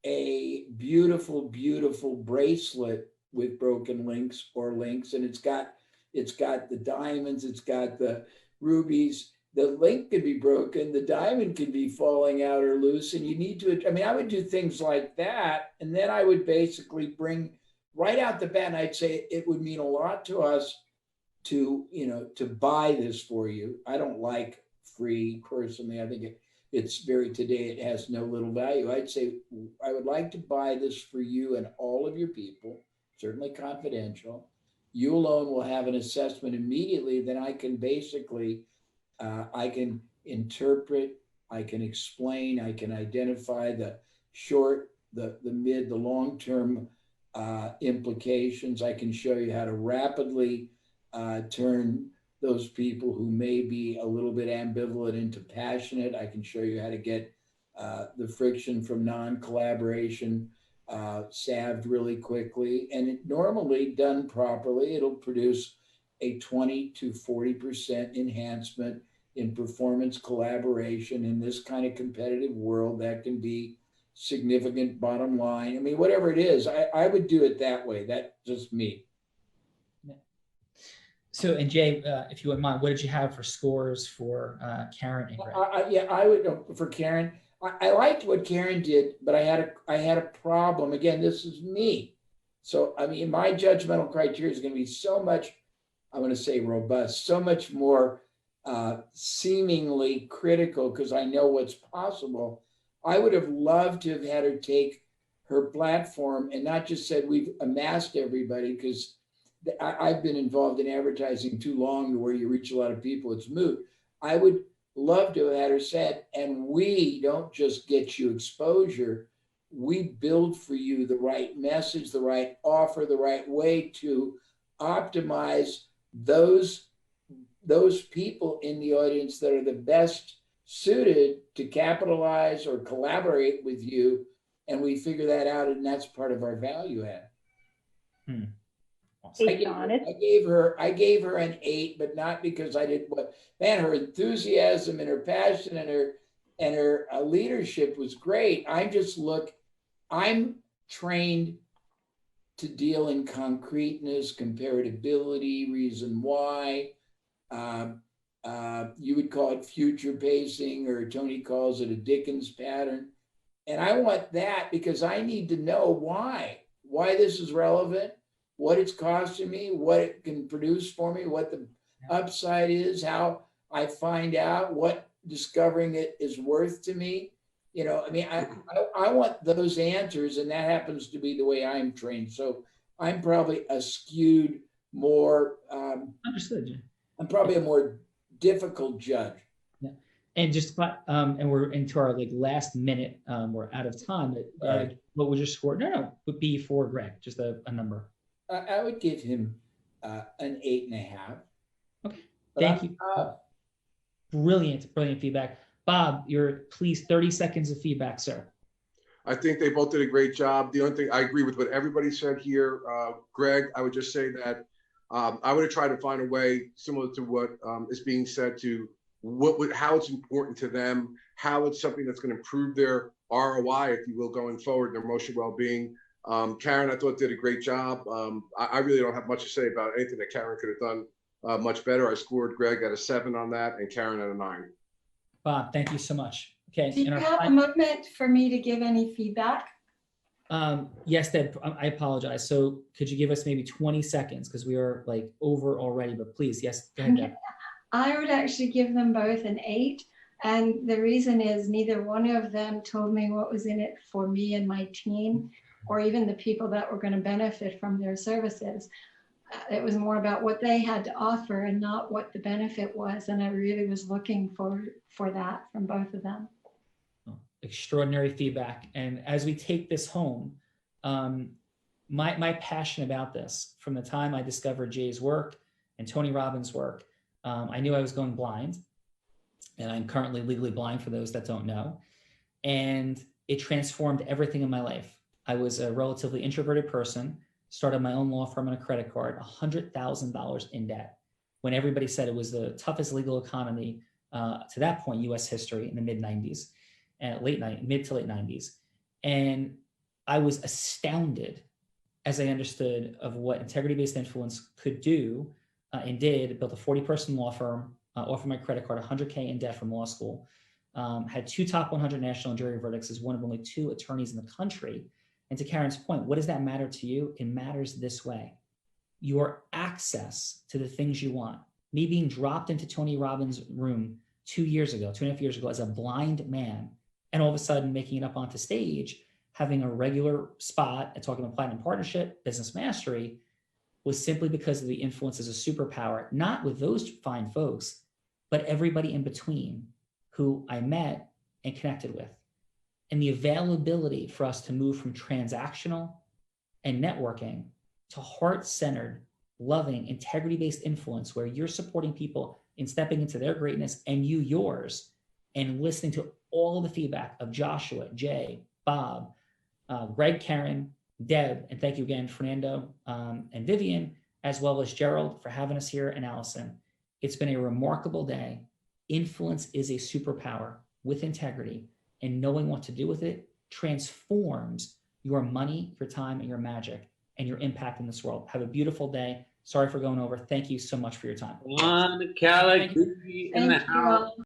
beautiful, beautiful bracelet with broken links or links. And it's got the diamonds, it's got the rubies. The link could be broken, the diamond could be falling out or loose, and you need to, I mean, I would do things like that. And then I would basically bring right out the bat, and I'd say it would mean a lot to us to, you know, to buy this for you. I don't like free personally. I think it's very, today it has no little value. I'd say I would like to buy this for you and all of your people, certainly confidential. You alone will have an assessment immediately. Then I can basically, I can interpret, I can explain, I can identify the short, the mid, the long-term implications. I can show you how to rapidly turn those people who may be a little bit ambivalent into passionate. I can show you how to get the friction from non-collaboration salved really quickly. And it normally, done properly, it'll produce a 20 to 40% enhancement in performance collaboration in this kind of competitive world that can be significant bottom line. I mean, whatever it is, I would do it that way. That's just me. So, and Jay, if you wouldn't mind, what did you have for scores for Karen and Greg? Yeah, I would for Karen. I liked what Karen did, but I had a problem. Again, this is me. So, I mean, my judgmental criteria is going to be so much, I want to say robust, so much more seemingly critical because I know what's possible. I would have loved to have had her take her platform and not just said we've amassed everybody, because I've been involved in advertising too long to where you reach a lot of people, it's moot. I would love to have had her said, and we don't just get you exposure, we build for you the right message, the right offer, the right way to optimize those people in the audience that are the best suited to capitalize or collaborate with you. And we figure that out, and that's part of our value add. Awesome. I gave her an 8, but not because I did what, man, her enthusiasm and her passion and her leadership was great. I'm trained to deal in concreteness, comparability, reason why. You would call it future pacing, or Tony calls it a Dickens pattern. And I want that because I need to know why this is relevant, what it's costing me, what it can produce for me, what the upside is, how I find out what discovering it is worth to me. You know, I mean, I want those answers, and that happens to be the way I'm trained. So I'm probably a skewed more, Understood. I'm probably a more difficult judge. Yeah. And just, and we're into our last minute, we're out of time, but Right. What was your score? No, would be for Greg, just a number. I would give him an 8.5. Okay. Thank you. Brilliant feedback. Bob, please 30 seconds of feedback, sir. I think they both did a great job. The only thing, I agree with what everybody said here. Greg, I would just say that I would have tried to find a way similar to what is being said to how it's important to them, how it's something that's going to improve their ROI, if you will, going forward, their emotional well-being. Karen, I thought did a great job. I really don't have much to say about anything that Karen could have done much better. I scored Greg at a 7 on that and Karen at a 9. Bob, thank you so much. Okay. Do you have a moment for me to give any feedback? Yes, Deb, I apologize. So could you give us maybe 20 seconds because we are over already, but please, yes, go ahead, Deb. I would actually give them both an 8. And the reason is neither one of them told me what was in it for me and my team, or even the people that were going to benefit from their services. It was more about what they had to offer and not what the benefit was. And I really was looking for that from both of them. Extraordinary feedback. And as we take this home, my passion about this, from the time I discovered Jay's work and Tony Robbins' work, I knew I was going blind, and I'm currently legally blind for those that don't know. And it transformed everything in my life. I was a relatively introverted person, started my own law firm and a credit card, $100,000 in debt, when everybody said it was the toughest legal economy to that point, US history, in the mid to late 90s. And I was astounded as I understood of what integrity-based influence could do and did. Built a 40-person law firm, offered my credit card, $100K in debt from law school, had 2 top 100 national jury verdicts as one of only 2 attorneys in the country. And to Karen's point, what does that matter to you? It matters this way. Your access to the things you want. Me being dropped into Tony Robbins' room 2.5 years ago as a blind man, and all of a sudden making it up onto stage, having a regular spot and talking about platinum partnership, business mastery, was simply because of the influence as a superpower, not with those fine folks, but everybody in between who I met and connected with. And the availability for us to move from transactional and networking to heart-centered, loving, integrity-based influence, where you're supporting people in stepping into their greatness and you yours, and listening to all of the feedback of Joshua, Jay, Bob, Greg, Karen, Deb, and thank you again, Fernando and Vivian, as well as Gerald for having us here, and Allison. It's been a remarkable day. influence is a superpower with integrity, and knowing what to do with it transforms your money, your time, and your magic, and your impact in this world. Have a beautiful day. Sorry for going over. Thank you so much for your time. One Caligraphy in the Thank you house. all.